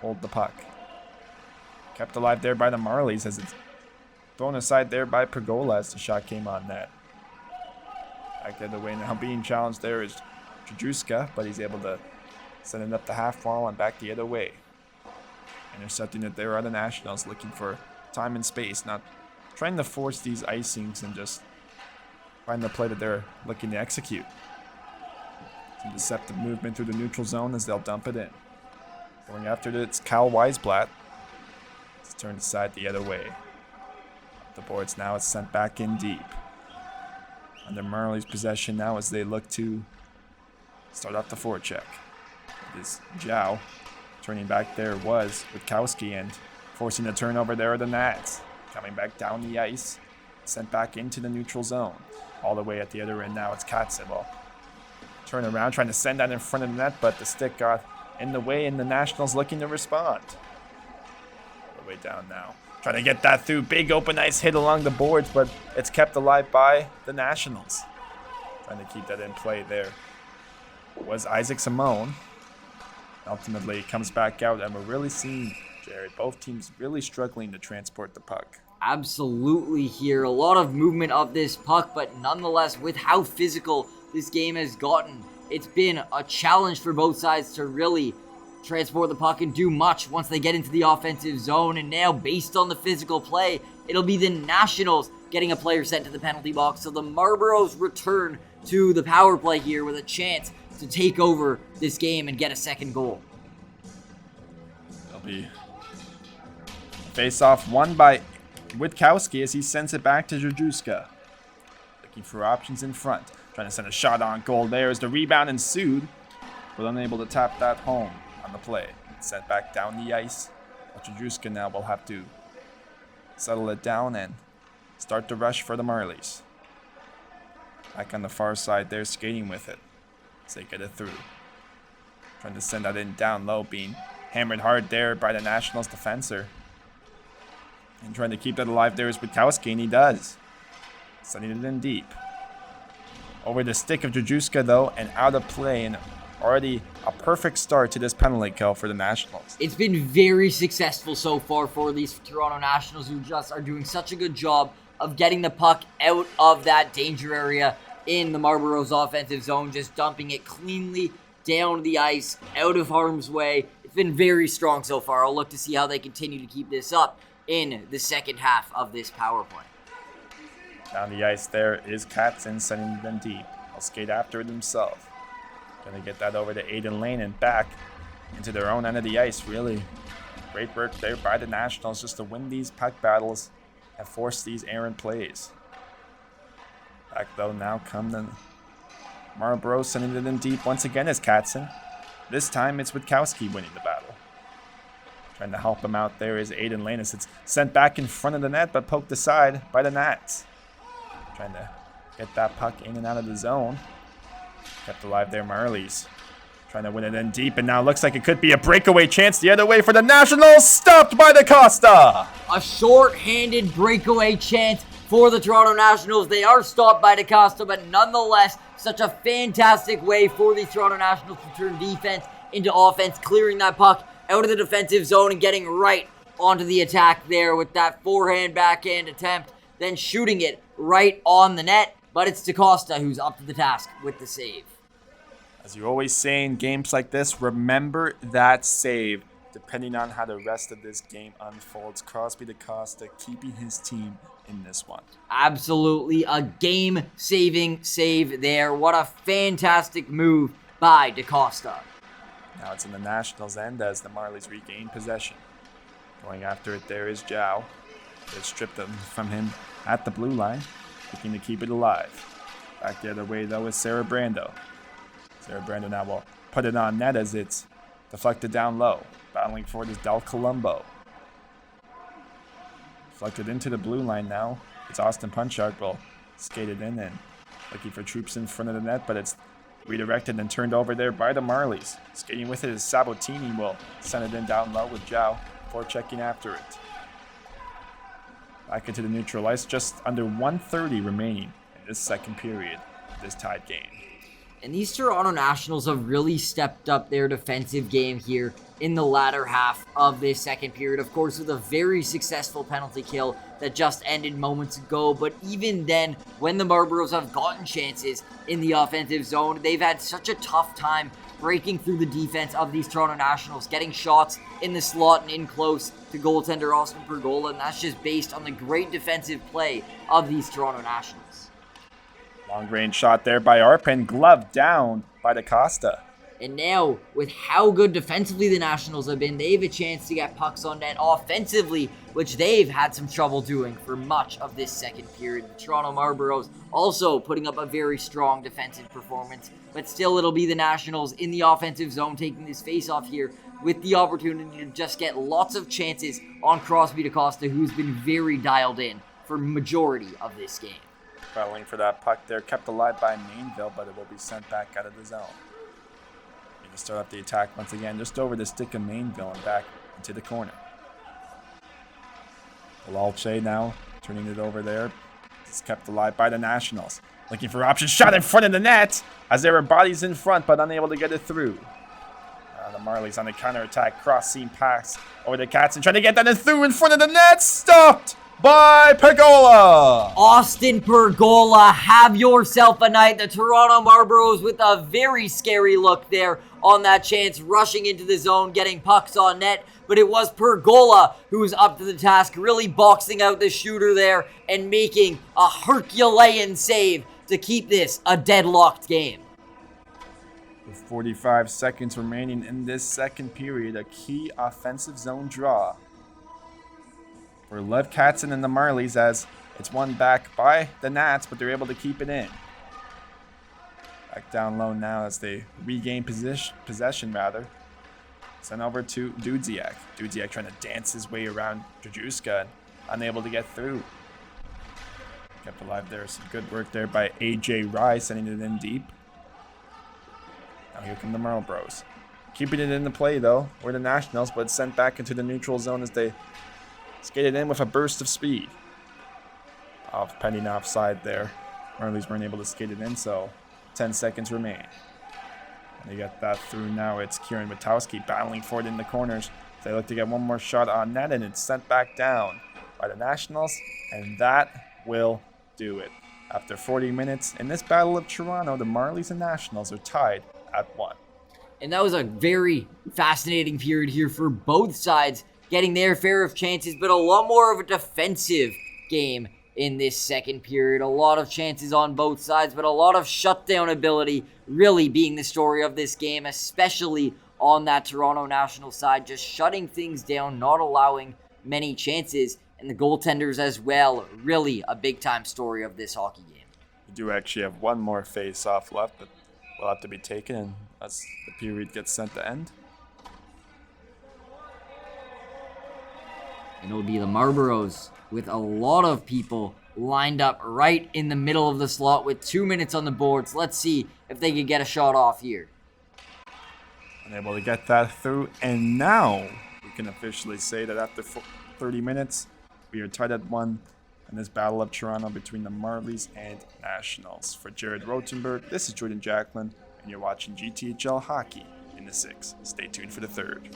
hold the puck. Kept alive there by the Marlies as it's thrown aside there by Pergola as the shot came on net. Back the other way now. Being challenged there is Jadruska, but he's able to send it up the half wall and back the other way. Intercepting it there are the Nationals, looking for time and space, not trying to force these icings and just find the play that they're looking to execute. Some deceptive movement through the neutral zone as they'll dump it in. Going after it, it's Kyle Weisblatt. It's turned aside the other way. Up the boards now, it's sent back in deep. Under Marley's possession now as they look to start off the forecheck. It is Zhao. Turning back there was Witkowski and forcing the turnover there are the Nats. Coming back down the ice, sent back into the neutral zone. All the way at the other end now it's Katzen. Turn around, trying to send that in front of the net, but the stick got in the way and the Nationals looking to respond. All the way down now. Trying to get that through. Big open ice hit along the boards, but it's kept alive by the Nationals. Trying to keep that in play there was Isaac Simone. Ultimately, it comes back out, and we're really seeing, Jared, both teams really struggling to transport the puck. Absolutely here. A lot of movement of this puck, but nonetheless, with how physical this game has gotten, it's been a challenge for both sides to really transport the puck and do much once they get into the offensive zone. And now, based on the physical play, it'll be the Nationals getting a player sent to the penalty box. So the Marlboros return to the power play here with a chance to take over this game and get a second goal. It'll be face-off won by Witkowski as he sends it back to Jadruska. Looking for options in front. Trying to send a shot on goal there as the rebound ensued, but unable to tap that home on the play. It's sent back down the ice. But Jadruska now will have to settle it down and start the rush for the Marlies. Back on the far side there, skating with it as they get it through. Trying to send that in down low, being hammered hard there by the Nationals defenseor. And trying to keep that alive there is Witkowski, and he does. Sending it in deep. Over the stick of Jadruska, though, and out of play, and already a perfect start to this penalty kill for the Nationals. It's been very successful so far for these Toronto Nationals, who just are doing such a good job of getting the puck out of that danger area in the Marlboros offensive zone, just dumping it cleanly down the ice, out of harm's way. It's been very strong so far. I'll look to see how they continue to keep this up in the second half of this power play. Down the ice there is Katzen sending them deep. He'll skate after it himself. Gonna get that over to Aiden Lane and back into their own end of the ice. Really great work there by the Nationals just to win these puck battles and force these errant plays. Back though now come the Marlboros sending it in deep once again is Katzen. This time it's Witkowski winning the battle. Trying to help him out there is Aiden Lane as it's sent back in front of the net but poked aside by the Nats. Trying to get that puck in and out of the zone. Kept alive there, Marlies. Trying to win it in deep, and now looks like it could be a breakaway chance the other way for the Nationals. Stopped by DaCosta. A short-handed breakaway chance for the Toronto Nationals. They are stopped by DaCosta, but nonetheless, such a fantastic way for the Toronto Nationals to turn defense into offense, clearing that puck out of the defensive zone and getting right onto the attack there with that forehand backhand attempt, then shooting it right on the net. But it's DaCosta who's up to the task with the save. As you always say in games like this, remember that save. Depending on how the rest of this game unfolds, Crosby DaCosta keeping his team in this one. Absolutely a game-saving save there. What a fantastic move by DaCosta. Now it's in the Nationals' end as the Marlies regain possession. Going after it there is Zhao. They stripped them from him at the blue line, looking to keep it alive. Back the other way though is Sarah Brando. Sarah Brando now will put it on net as it's deflected down low. Battling for it is Del Colombo. Deflected into the blue line now. It's Austin Punchard will skate it in and looking for troops in front of the net, but it's redirected and turned over there by the Marlies. Skating with it is Sabatini will send it in down low with Zhao before checking after it. Back into the neutral ice, just under 1:30 remaining in this second period of this tied game. And these Toronto Nationals have really stepped up their defensive game here in the latter half of this second period. Of course, with a very successful penalty kill that just ended moments ago. But even then, when the Marlboros have gotten chances in the offensive zone, they've had such a tough time breaking through the defense of these Toronto Nationals, getting shots in the slot and in close to goaltender Austin Pergola. And that's just based on the great defensive play of these Toronto Nationals. Long range shot there by Arpin, gloved down by DaCosta. And now, with how good defensively the Nationals have been, they have a chance to get pucks on net offensively, which they've had some trouble doing for much of this second period. The Toronto Marlboros also putting up a very strong defensive performance, but still it'll be the Nationals in the offensive zone taking this face-off here with the opportunity to just get lots of chances on Crosby DaCosta, who's been very dialed in for majority of this game. Battling for that puck there, kept alive by Mainville, but it will be sent back out of the zone. You can start up the attack once again, just over the stick of Mainville and back into the corner. Lalche now turning it over there. It's kept alive by the Nationals. Looking for options, shot in front of the net as there were bodies in front, but unable to get it through. The Marlies on the counterattack, cross seam pass over the Cats and trying to get that in through in front of the net. Stopped by Pergola. Austin Pergola, have yourself a night. The Toronto Marlboros with a very scary look there on that chance, rushing into the zone, getting pucks on net. But it was Pergola who was up to the task, really boxing out the shooter there and making a Herculean save to keep this a deadlocked game. With 45 seconds remaining in this second period, a key offensive zone draw for Lev Katzen and the Marlies as it's won back by the Nats, but they're able to keep it in. Back down low now as they regain possession rather. Sent over to Dudziak. Dudziak trying to dance his way around Drajewska and unable to get through. Kept alive there. Some good work there by AJ Rye, sending it in deep. Now here come the Marlboros. Keeping it in the play though, or the Nationals, but it's sent back into the neutral zone as they skated in with a burst of speed. Pending offside there. Marlies weren't able to skate it in, so 10 seconds remain. And they get that through now. It's Kieran Witowski battling for it in the corners. They look to get one more shot on net, and it's sent back down by the Nationals, and that will do it. After 40 minutes in this Battle of Toronto, the Marlies and Nationals are tied at 1. And that was a very fascinating period here for both sides, getting their fair of chances, but a lot more of a defensive game in this second period. A lot of chances on both sides, but a lot of shutdown ability really being the story of this game, especially on that Toronto National side, just shutting things down, not allowing many chances, and the goaltenders as well. Really a big-time story of this hockey game. We do actually have one more face-off left, but will have to be taken, and as the period gets sent to end. And it'll be the Marlboros with a lot of people lined up right in the middle of the slot with 2 minutes on the boards. Let's see if they can get a shot off here. Unable to get that through, and now we can officially say that after 30 minutes, we are tied at 1 in this Battle of Toronto between the Marlies and Nationals. For Jared Rotenberg, this is Jordan Jacklin, and you're watching GTHL Hockey in the 6. Stay tuned for the third.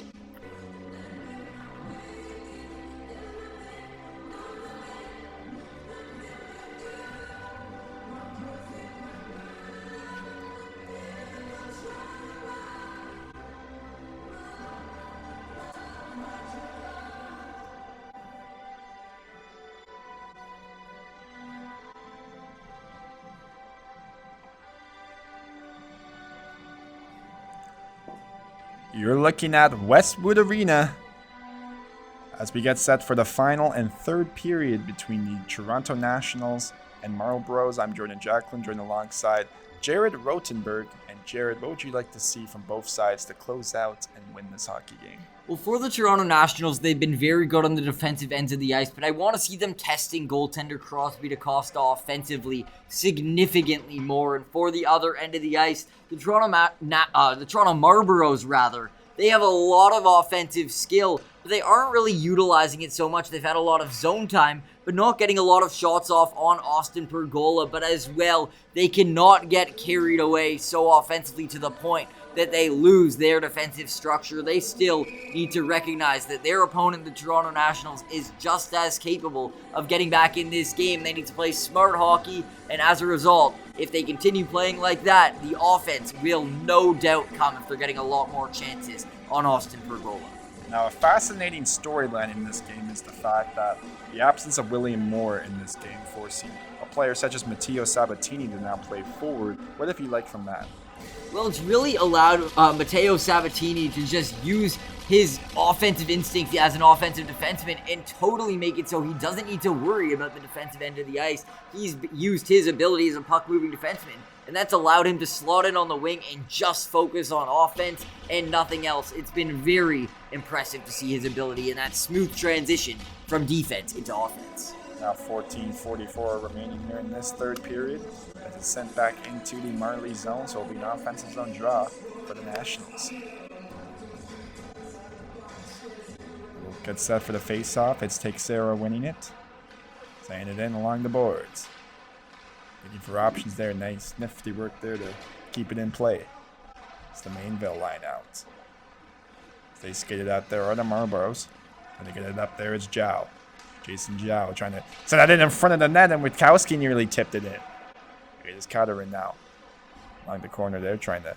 You're looking at Westwood Arena as we get set for the final and third period between the Toronto Nationals and Marlboros. I'm Jordan Jacklin, joined alongside Jared Rotenberg. And Jared, what would you like to see from both sides to close out and win this hockey game? Well, for the Toronto Nationals, they've been very good on the defensive ends of the ice, but I want to see them testing goaltender Crosby DaCosta offensively significantly more. And for the other end of the ice, the Toronto Marlboros, rather, they have a lot of offensive skill, but they aren't really utilizing it so much. They've had a lot of zone time, but not getting a lot of shots off on Austin Pergola. But as well, they cannot get carried away so offensively to the point that they lose their defensive structure. They still need to recognize that their opponent, the Toronto Nationals, is just as capable of getting back in this game. They need to play smart hockey, and as a result, if they continue playing like that, the offense will no doubt come if they're getting a lot more chances on Austin Pergola. Now, a fascinating storyline in this game is the fact that the absence of William Moore in this game, forcing a player such as Matteo Sabatini to now play forward. What have you liked from that? Well, it's really allowed Matteo Sabatini to just use his offensive instinct as an offensive defenseman and totally make it so he doesn't need to worry about the defensive end of the ice. He's used his ability as a puck-moving defenseman, and that's allowed him to slot in on the wing and just focus on offense and nothing else. It's been very impressive to see his ability in that smooth transition from defense into offense. Now 14:44 remaining here in this third period as it's sent back into the Marley zone, so it'll be an offensive zone draw for the Nationals. We'll get set for the face-off. It's Teixeira winning it. Saying it in along the boards. Looking for options there. Nice nifty work there to keep it in play. It's the Mainville line out. They skated out there are the Marlboros. And they get it up there, it's Zhao. Jason Zhao trying to send that in front of the net, and Witkowski nearly tipped it in. It is Cutter in now. Along the corner there, trying to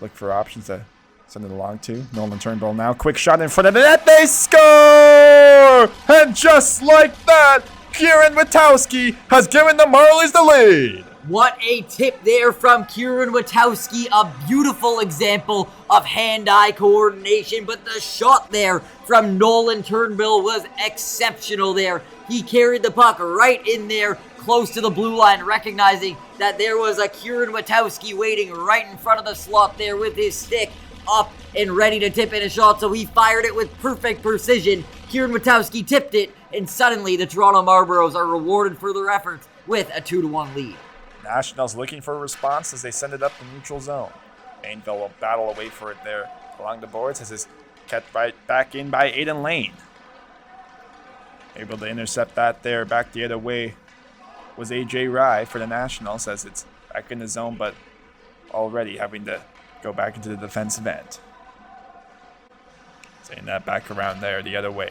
look for options to send it along to. Nolan Turnbull now. Quick shot in front of the net. They score! And just like that, Kieran Witkowski has given the Marlies the lead. What a tip there from Kieran Witkowski. A beautiful example of hand-eye coordination, but the shot there from Nolan Turnbull was exceptional there. He carried the puck right in there, close to the blue line, recognizing that there was a Kieran Witkowski waiting right in front of the slot there with his stick up and ready to tip in a shot, so he fired it with perfect precision. Kieran Witkowski tipped it, and suddenly the Toronto Marlboros are rewarded for their efforts with a 2-1 lead. Nationals looking for a response as they send it up the neutral zone. Mainville will battle away for it there along the boards as it's kept right back in by Aiden Lane. Able to intercept that there back the other way was AJ Rye for the Nationals as it's back in the zone, but already having to go back into the defensive end. Saying that back around there the other way.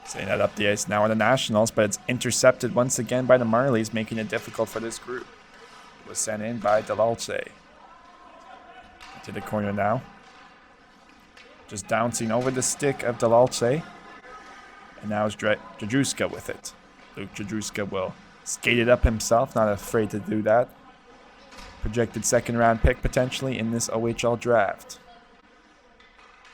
Saying that up the ice now on the Nationals, but it's intercepted once again by the Marlies, making it difficult for this group. It was sent in by Delalce. To the corner now. Just bouncing over the stick of Delalce. And now it's Jadruska with it. Luke Jadruska will skate it up himself, not afraid to do that. Projected second round pick potentially in this OHL draft.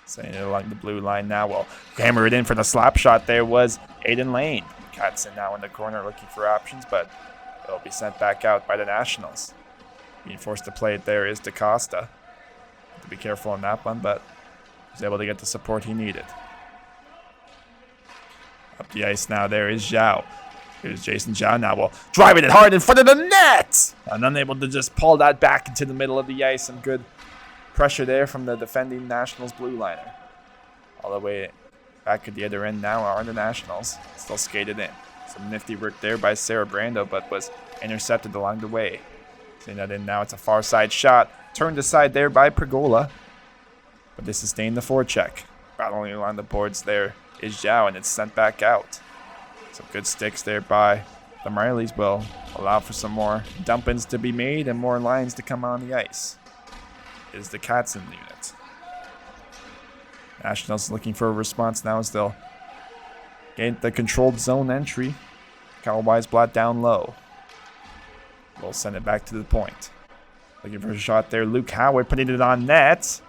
Sending it along the blue line now. Well, hammer it in for the slap shot. There was Aiden Lane. Katzen now in the corner looking for options, but it'll be sent back out by the Nationals. Being forced to play it there is DaCosta. Have to be careful on that one, but was able to get the support he needed. Up the ice now, there is Zhao. Here's Jason Zhao now. Will driving it hard in front of the net! And unable to just pull that back into the middle of the ice, and good pressure there from the defending Nationals blue liner. All the way back at the other end now are the Nationals. Still skated in. Some nifty work there by Sarah Brando, but was intercepted along the way. Seeing that in now, it's a far side shot. Turned aside there by Pergola. But they sustained the forecheck. Battling along the boards there is Zhao, and it's sent back out. Some good sticks there by the Marlies will allow for some more dump-ins to be made and more lines to come on the ice. Is the Katzen unit. Nationals looking for a response now as they'll get the controlled zone entry. Kyle Weisblatt down low. We'll send it back to the point. Looking for a shot there. Luke Howard putting it on net.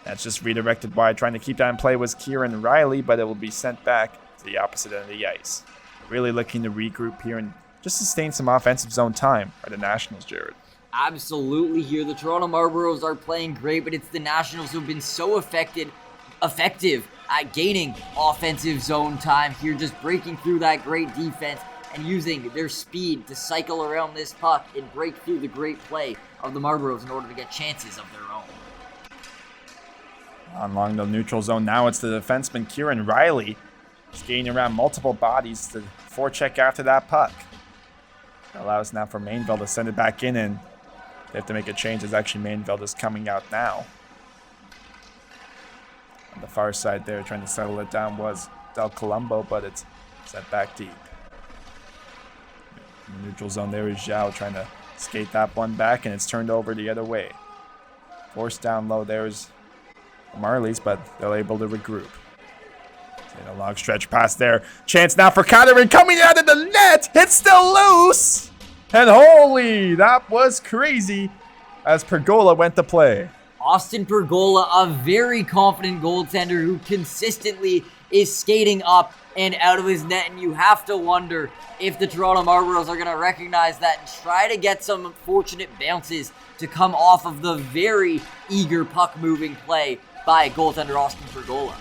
That's just redirected wide. Trying to keep that in play was Kieran Riley, but it will be sent back to the opposite end of the ice. Really looking to regroup here and just sustain some offensive zone time by the Nationals, Jared. Absolutely here. The Toronto Marlboros are playing great, but it's the Nationals who've been so effective at gaining offensive zone time here, just breaking through that great defense and using their speed to cycle around this puck and break through the great play of the Marlboros in order to get chances of their own. Along the neutral zone now, it's the defenseman Kieran Riley skating around multiple bodies to forecheck after that puck. That allows now for Mainville to send it back in, and they have to make a change as actually Mainville is coming out now. On the far side there, trying to settle it down was Del Colombo, but it's sent back deep. In the neutral zone there is Zhao trying to skate that one back, and it's turned over the other way. Forced down low there is the Marlies, but they're able to regroup. A long stretch pass there. Chance now for Catherine coming out of the net. It's still loose. And holy, that was crazy as Pergola went to play. Austin Pergola, a very confident goaltender who consistently is skating up and out of his net. And you have to wonder if the Toronto Marlboros are going to recognize that and try to get some fortunate bounces to come off of the very eager puck-moving play by goaltender Austin Pergola.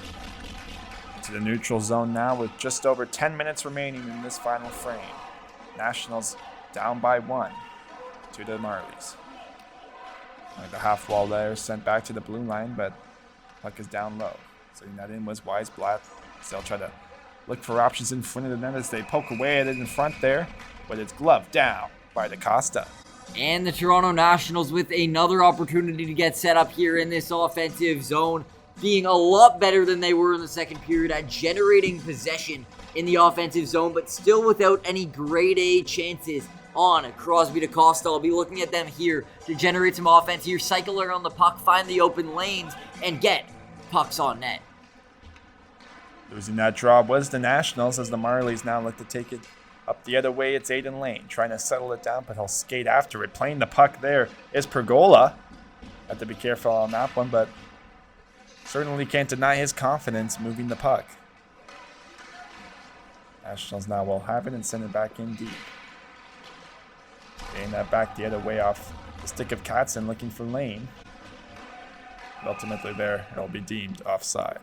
To the neutral zone now with just over 10 minutes remaining in this final frame. Nationals down by 1 to the Marlies. Like the half wall there, sent back to the blue line, but puck is down low. Setting that in was Weisblatt. Still try to look for options in front of the net as they poke away at it in front there, but it's gloved down by DaCosta. And the Toronto Nationals with another opportunity to get set up here in this offensive zone, being a lot better than they were in the second period at generating possession in the offensive zone, but still without any grade A chances on Crosby DaCosta. I'll be looking at them here to generate some offense here, cycle around the puck, find the open lanes, and get pucks on net. Losing that draw was the Nationals as the Marlies now look to take it up the other way. It's Aiden Lane trying to settle it down, but he'll skate after it. Playing the puck there is Pergola. Have to be careful on that one, but certainly can't deny his confidence moving the puck. Nationals now will have it and send it back in deep. Getting that back the other way off the stick of Katzen, looking for Lane. But ultimately there, it'll be deemed offside.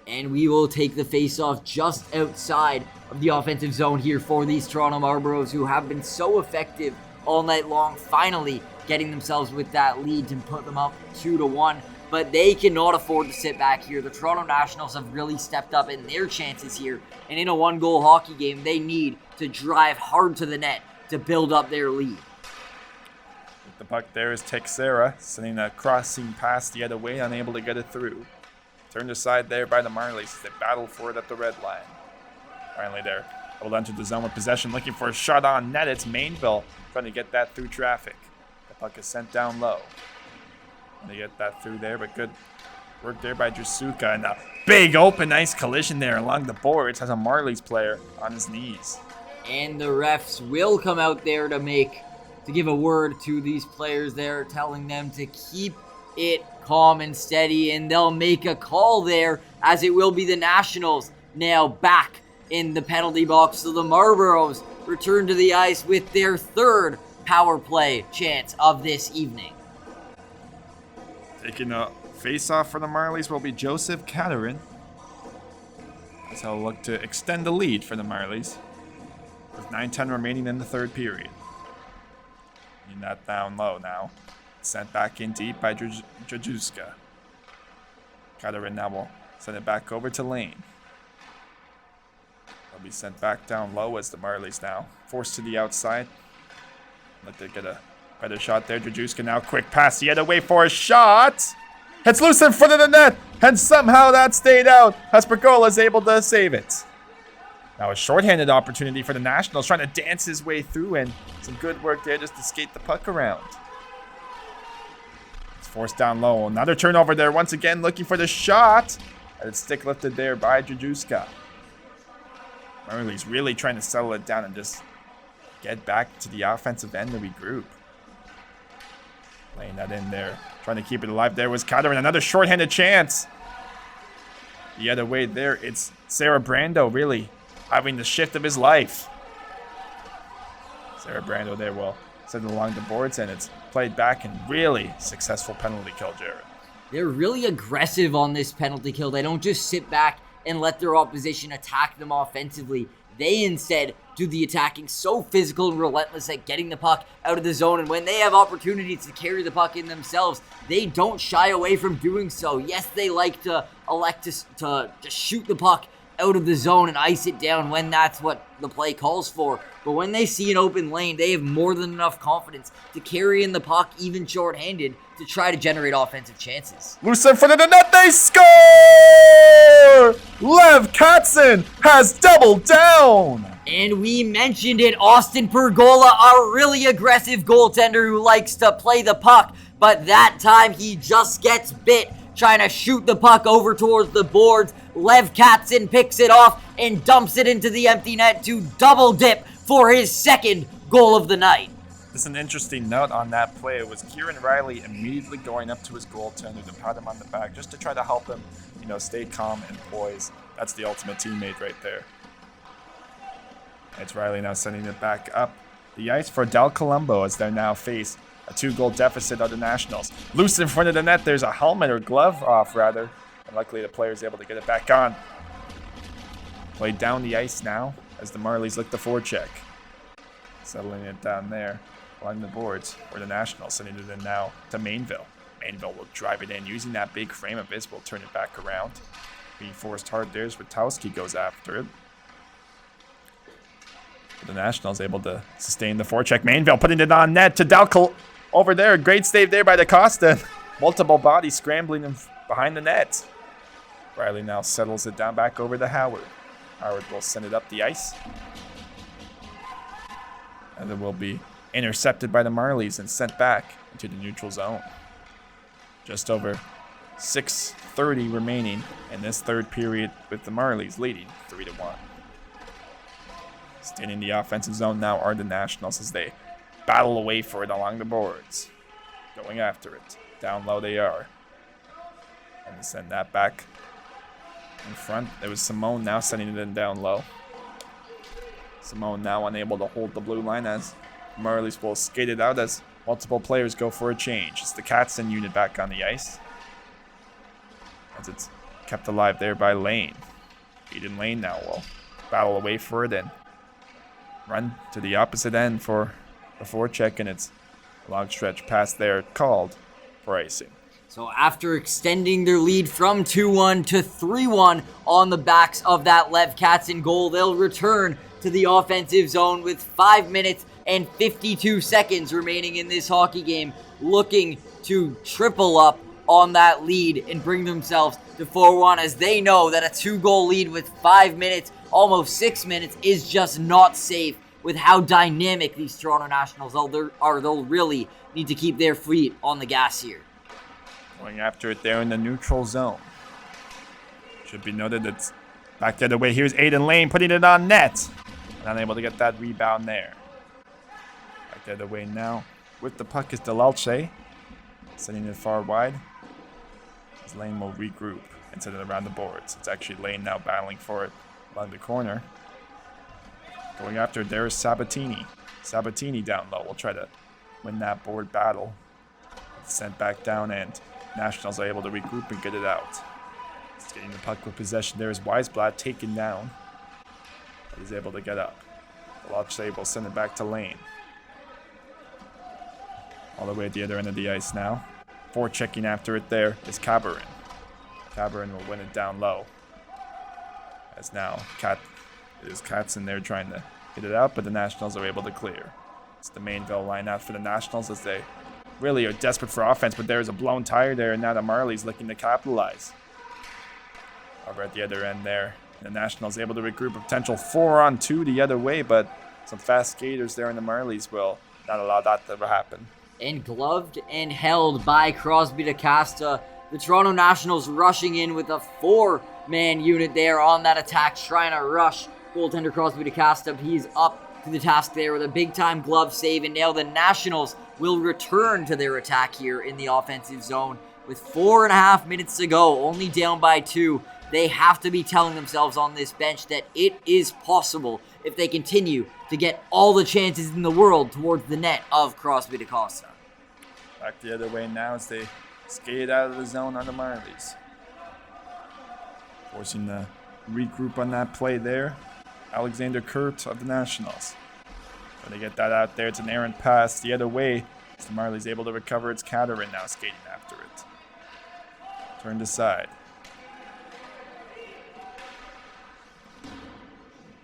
And we will take the face-off just outside of the offensive zone here for these Toronto Marlboros, who have been so effective all night long, finally getting themselves with that lead to put them up 2-1. But they cannot afford to sit back here. The Toronto Nationals have really stepped up in their chances here. And in a one-goal hockey game, they need to drive hard to the net to build up their lead. With the puck there is Texera, sending a crossing pass the other way, unable to get it through. Turned aside there by the Marlies as they battle for it at the red line. Finally there, hold on to the zone with possession, looking for a shot on net. It's Mainville trying to get that through traffic. The puck is sent down low. They get that through there, but good work there by Drasuka. And a big open ice collision there along the boards has a Marlies player on his knees. And the refs will come out there to give a word to these players there, telling them to keep it calm and steady, and they'll make a call there, as it will be the Nationals now back in the penalty box. So the Marlboros return to the ice with their third power play chance of this evening. Taking a face-off for the Marlies will be Joseph Catherine. That's how they'll look to extend the lead for the Marlies, with 9:10 remaining in the third period. Getting that down low now. Sent back in deep by Jajuska. Catherine now will send it back over to Lane. They'll be sent back down low as the Marlies now forced to the outside. Let them get a better shot there. Jajuska now quick pass the other way for a shot. It's loose in front of the net, and somehow that stayed out as Pergola is able to save it. Now a shorthanded opportunity for the Nationals, trying to dance his way through, and some good work there just to skate the puck around. It's forced down low. Another turnover there once again, looking for the shot. And it's stick lifted there by Jajuska. Marley's really trying to settle it down and just get back to the offensive end to regroup. Laying that in there. Trying to keep it alive. There was Katerin. Another shorthanded chance. The other way there, it's Sarah Brando really having the shift of his life. Sarah Brando there will send it along the boards, and it's played back and really successful penalty kill, Jared. They're really aggressive on this penalty kill. They don't just sit back and let their opposition attack them offensively. They instead do the attacking, so physical and relentless at getting the puck out of the zone. And when they have opportunities to carry the puck in themselves, they don't shy away from doing so. Yes, they like to elect to just shoot the puck out of the zone and ice it down when that's what the play calls for. But when they see an open lane, they have more than enough confidence to carry in the puck, even shorthanded, to try to generate offensive chances. Loose in front of the net, they score! Lev Katzen has doubled down! And we mentioned it, Austin Pergola, a really aggressive goaltender who likes to play the puck, but that time he just gets bit trying to shoot the puck over towards the boards. Lev Katzen picks it off and dumps it into the empty net to double dip for his second goal of the night. Just an interesting note on that play. It was Kieran Riley immediately going up to his goaltender to pat him on the back just to try to help him, stay calm and poised. That's the ultimate teammate right there. It's Riley now sending it back up the ice for Del Colombo as they now face a 2-goal deficit of the Nationals. Loose in front of the net. There's a helmet or glove off, rather. And luckily the player's able to get it back on. Played down the ice now as the Marlies lick the forecheck. Settling it down there along the boards for the Nationals, sending it in now to Mainville. Mainville will drive it in. Using that big frame of his, will turn it back around. Being forced hard there, Switowski goes after it. But the Nationals able to sustain the forecheck. Mainville putting it on net to Dalkel over there. Great save there by DaCosta. Multiple bodies scrambling him behind the net. Riley now settles it down back over to Howard. Howard will send it up the ice. And it will be intercepted by the Marlies and sent back into the neutral zone. Just over 6:30 remaining in this third period with the Marlies leading 3-1. Staying in the offensive zone now are the Nationals as they battle away for it along the boards. Going after it. Down low they are. And they send that back in front. There was Simone now sending it in down low. Simone now unable to hold the blue line as Marlies will skate it out as multiple players go for a change. It's the Katzen unit back on the ice. As it's kept alive there by Lane. Eden Lane now will battle away for it and run to the opposite end for the forecheck, and it's a long stretch pass there called for icing. So after extending their lead from 2-1 to 3-1 on the backs of that Lev Katzen goal, they'll return to the offensive zone with 5 minutes and 52 seconds remaining in this hockey game, looking to triple up on that lead and bring themselves to 4-1, as they know that a 2-goal lead with 5 minutes, almost 6 minutes, is just not safe with how dynamic these Toronto Nationals are. They'll really need to keep their feet on the gas here. Going after it there in the neutral zone. Should be noted it's back the other way. Here's Aiden Lane putting it on net. And unable to get that rebound there. Back the other way now. With the puck is Delalche. Sending it far wide. As Lane will regroup and send it around the boards. It's actually Lane now battling for it along the corner. Going after it, there is Sabatini. Sabatini down low will try to win that board battle. It's sent back down, and Nationals are able to regroup and get it out. It's getting the puck with possession. There is Weisblatt taken down. But he's able to get up. Delalche will send it back to Lane. All the way at the other end of the ice now. Forechecking after it there is Cabarin. Cabarin will win it down low. As now Katzen there trying to get it out, but the Nationals are able to clear. It's the Mainville line out for the Nationals as they really are desperate for offense, but there's a blown tire there, and now the Marlies looking to capitalize. Over at the other end there, the Nationals able to regroup a potential 4-on-2 the other way, but some fast skaters there in the Marlies will not allow that to happen. And gloved and held by Crosby DaCosta, the Toronto Nationals rushing in with a 4-man unit there on that attack, trying to rush goaltender Crosby DaCosta. He's up to the task there with a big-time glove save, and now the Nationals will return to their attack here in the offensive zone. With 4.5 minutes to go, only down by 2, they have to be telling themselves on this bench that it is possible if they continue to get all the chances in the world towards the net of Crosby DaCosta. Back the other way now as they skate out of the zone on the Marlies. Forcing the regroup on that play there. Alexander Kurt of the Nationals. So they get that out there. It's an errant pass the other way. As the Marlies able to recover its counter and now skating after it. Turned aside.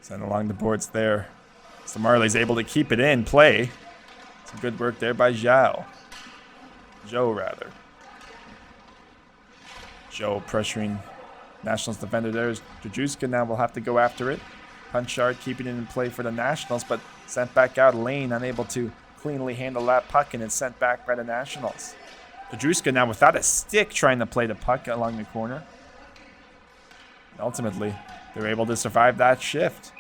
Sent along the boards there. So Marley's able to keep it in play. Some good work there by Joe, rather. Joe pressuring Nationals defender there. Drajewska now will have to go after it. Punchard keeping it in play for the Nationals, but sent back out lane, unable to cleanly handle that puck, and it's sent back by the Nationals. Drajewska now without a stick trying to play the puck along the corner. And ultimately, they're able to survive that shift.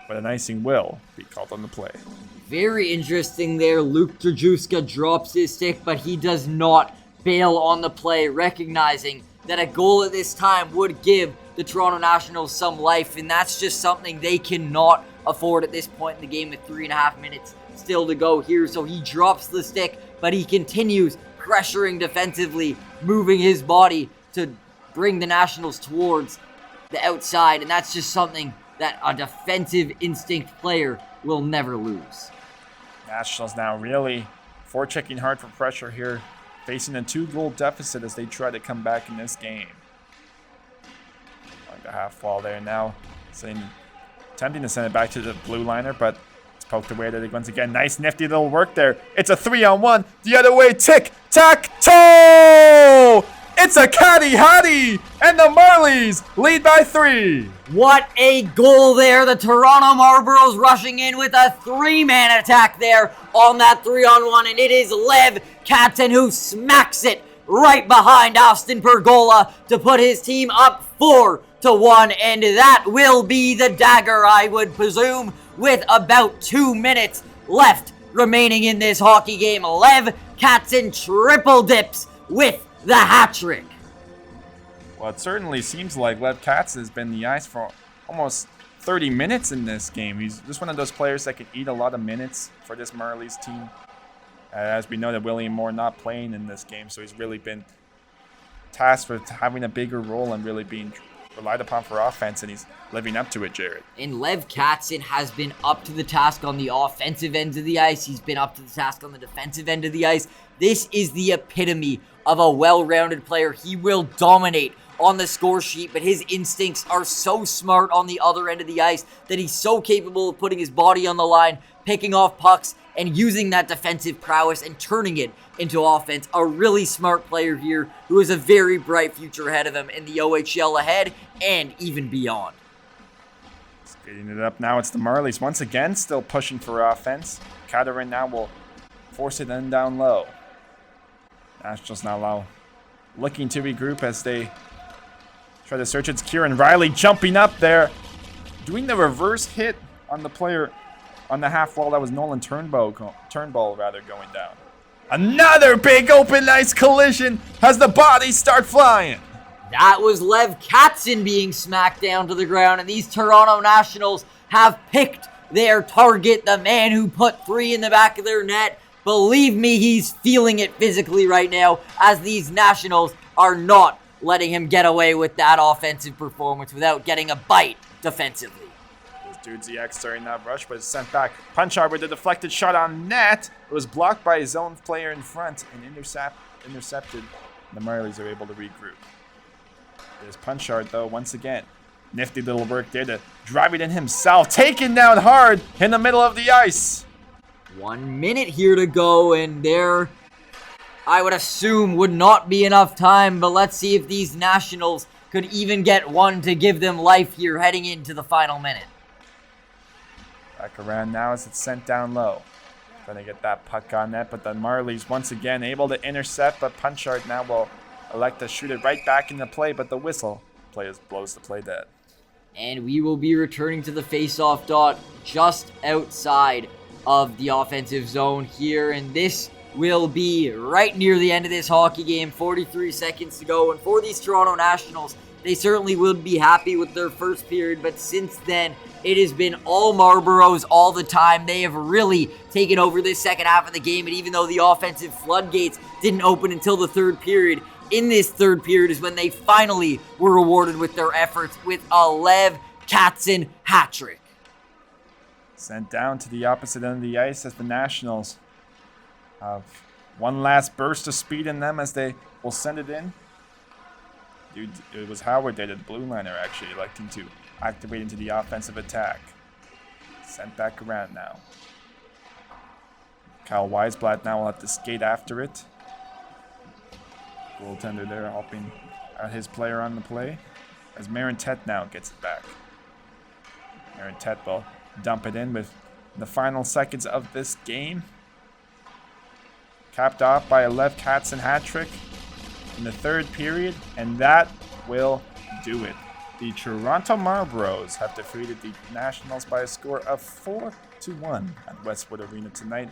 But an icing will be called on the play. Very interesting there. Luke Drajewska drops his stick, but he does not bail on the play, recognizing that a goal at this time would give the Toronto Nationals some life, and that's just something they cannot afford at this point in the game with 3.5 minutes still to go here. So he drops the stick, but he continues pressuring defensively, moving his body to bring the Nationals towards the outside, and that's just something that a defensive instinct player will never lose. Nationals now really forechecking hard for pressure here, facing a 2-goal deficit as they try to come back in this game. Like the half wall there now, attempting to send it back to the blue liner, but it's poked away there once again. Nice nifty little work there. It's a 3-on-1. The other way, tic-tac-toe! It's a catty-hattie, and the Marlies lead by 3. What a goal there. The Toronto Marlboros rushing in with a 3-man attack there on that 3-on-1, and it is Lev Katzen who smacks it right behind Austin Pergola to put his team up 4-1, and that will be the dagger, I would presume, with about 2 minutes left remaining in this hockey game. Lev Katzen triple dips with the hat trick. Well, it certainly seems like Lev Katz has been the ice for almost 30 minutes in this game. He's just one of those players that can eat a lot of minutes for this Marlies team. As we know that William Moore not playing in this game, so he's really been tasked with having a bigger role and really being relied upon for offense, and he's living up to it, Jared. And Lev Katzen has been up to the task on the offensive end of the ice. He's been up to the task on the defensive end of the ice. This is the epitome of a well-rounded player. He will dominate on the score sheet, but his instincts are so smart on the other end of the ice that he's so capable of putting his body on the line, picking off pucks, and using that defensive prowess and turning it into offense. A really smart player here who has a very bright future ahead of him in the OHL ahead and even beyond. Skating it up now, it's the Marlies once again still pushing for offense. Katerin now will force it in down low. Nationals now low, looking to regroup as they try to search. It's Kieran Riley jumping up there, doing the reverse hit on the player on the half wall. That was Nolan Turnbull going down. Another big open ice collision as the bodies start flying. That was Lev Katzen being smacked down to the ground, and these Toronto Nationals have picked their target, the man who put 3 in the back of their net. Believe me, he's feeling it physically right now, as these Nationals are not letting him get away with that offensive performance without getting a bite defensively. Dudziak starting that rush, but it's sent back. Punchard with a deflected shot on net. It was blocked by his own player in front and intercepted. The Marlies are able to regroup. There's Punchard, though, once again. Nifty little work there to drive it in himself. Taken down hard in the middle of the ice. 1 minute here to go, and there, I would assume, would not be enough time, but let's see if these Nationals could even get one to give them life here heading into the final minute. Back around now as it's sent down low. Trying to get that puck on net, but the Marlies once again able to intercept, but Punchard now will elect to shoot it right back into play, but the whistle blows the play dead. And we will be returning to the face-off dot just outside of the offensive zone here, and this will be right near the end of this hockey game. 43 seconds to go, and for these Toronto Nationals, they certainly would be happy with their first period, but since then, it has been all Marlboros all the time. They have really taken over this second half of the game, and even though the offensive floodgates didn't open until the third period, in this third period is when they finally were rewarded with their efforts with a Lev Katzen hat trick. Sent down to the opposite end of the ice as the Nationals have one last burst of speed in them as they will send it in. Dude, it was Howard there, the blue liner, actually electing to activate into the offensive attack. Sent back around now. Kyle Weisblatt now will have to skate after it. Goaltender there helping out his player on the play as Marin Tet now gets it back. Marin Tet will dump it in with the final seconds of this game. Capped off by a Lev Katzen hat trick in the third period, and that will do it. The Toronto Marlboros have defeated the Nationals by a score of 4-1 at Westwood Arena tonight.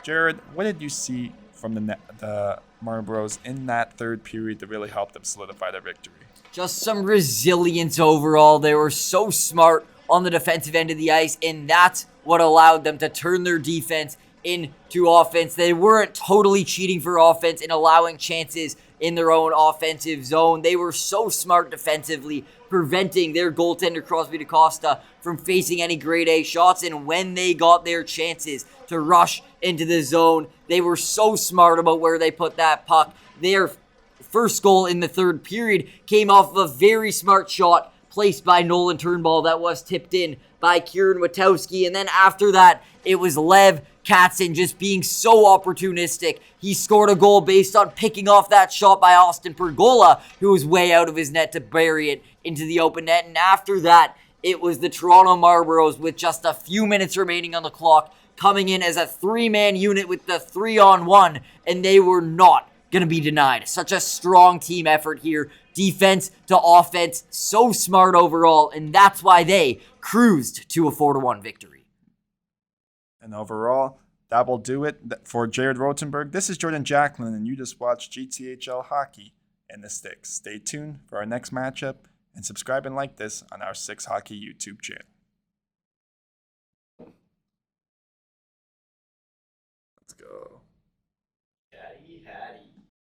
Jared, what did you see from the Marlboros in that third period that really helped them solidify their victory? Just some resilience overall. They were so smart on the defensive end of the ice, and that's what allowed them to turn their defense into offense. They weren't totally cheating for offense and allowing chances in their own offensive zone. They were so smart defensively, preventing their goaltender Crosby DaCosta from facing any grade A shots, and when they got their chances to rush into the zone, they were so smart about where they put that puck. Their first goal in the third period came off of a very smart shot placed by Nolan Turnbull that was tipped in by Kieran Witowski, and then after that, it was Lev Katzen just being so opportunistic. He scored a goal based on picking off that shot by Austin Pergola, who was way out of his net to bury it into the open net. And after that, it was the Toronto Marlboros with just a few minutes remaining on the clock, coming in as a three-man unit with the 3-on-1, and they were not going to be denied. Such a strong team effort here. Defense to offense, so smart overall, and that's why they cruised to a 4-1 victory. And overall, that will do it for Jared Rotenberg. This is Jordan Jacklin, and you just watched GTHL Hockey in the Sticks. Stay tuned for our next matchup, and subscribe and like this on our Six Hockey YouTube channel. Let's go.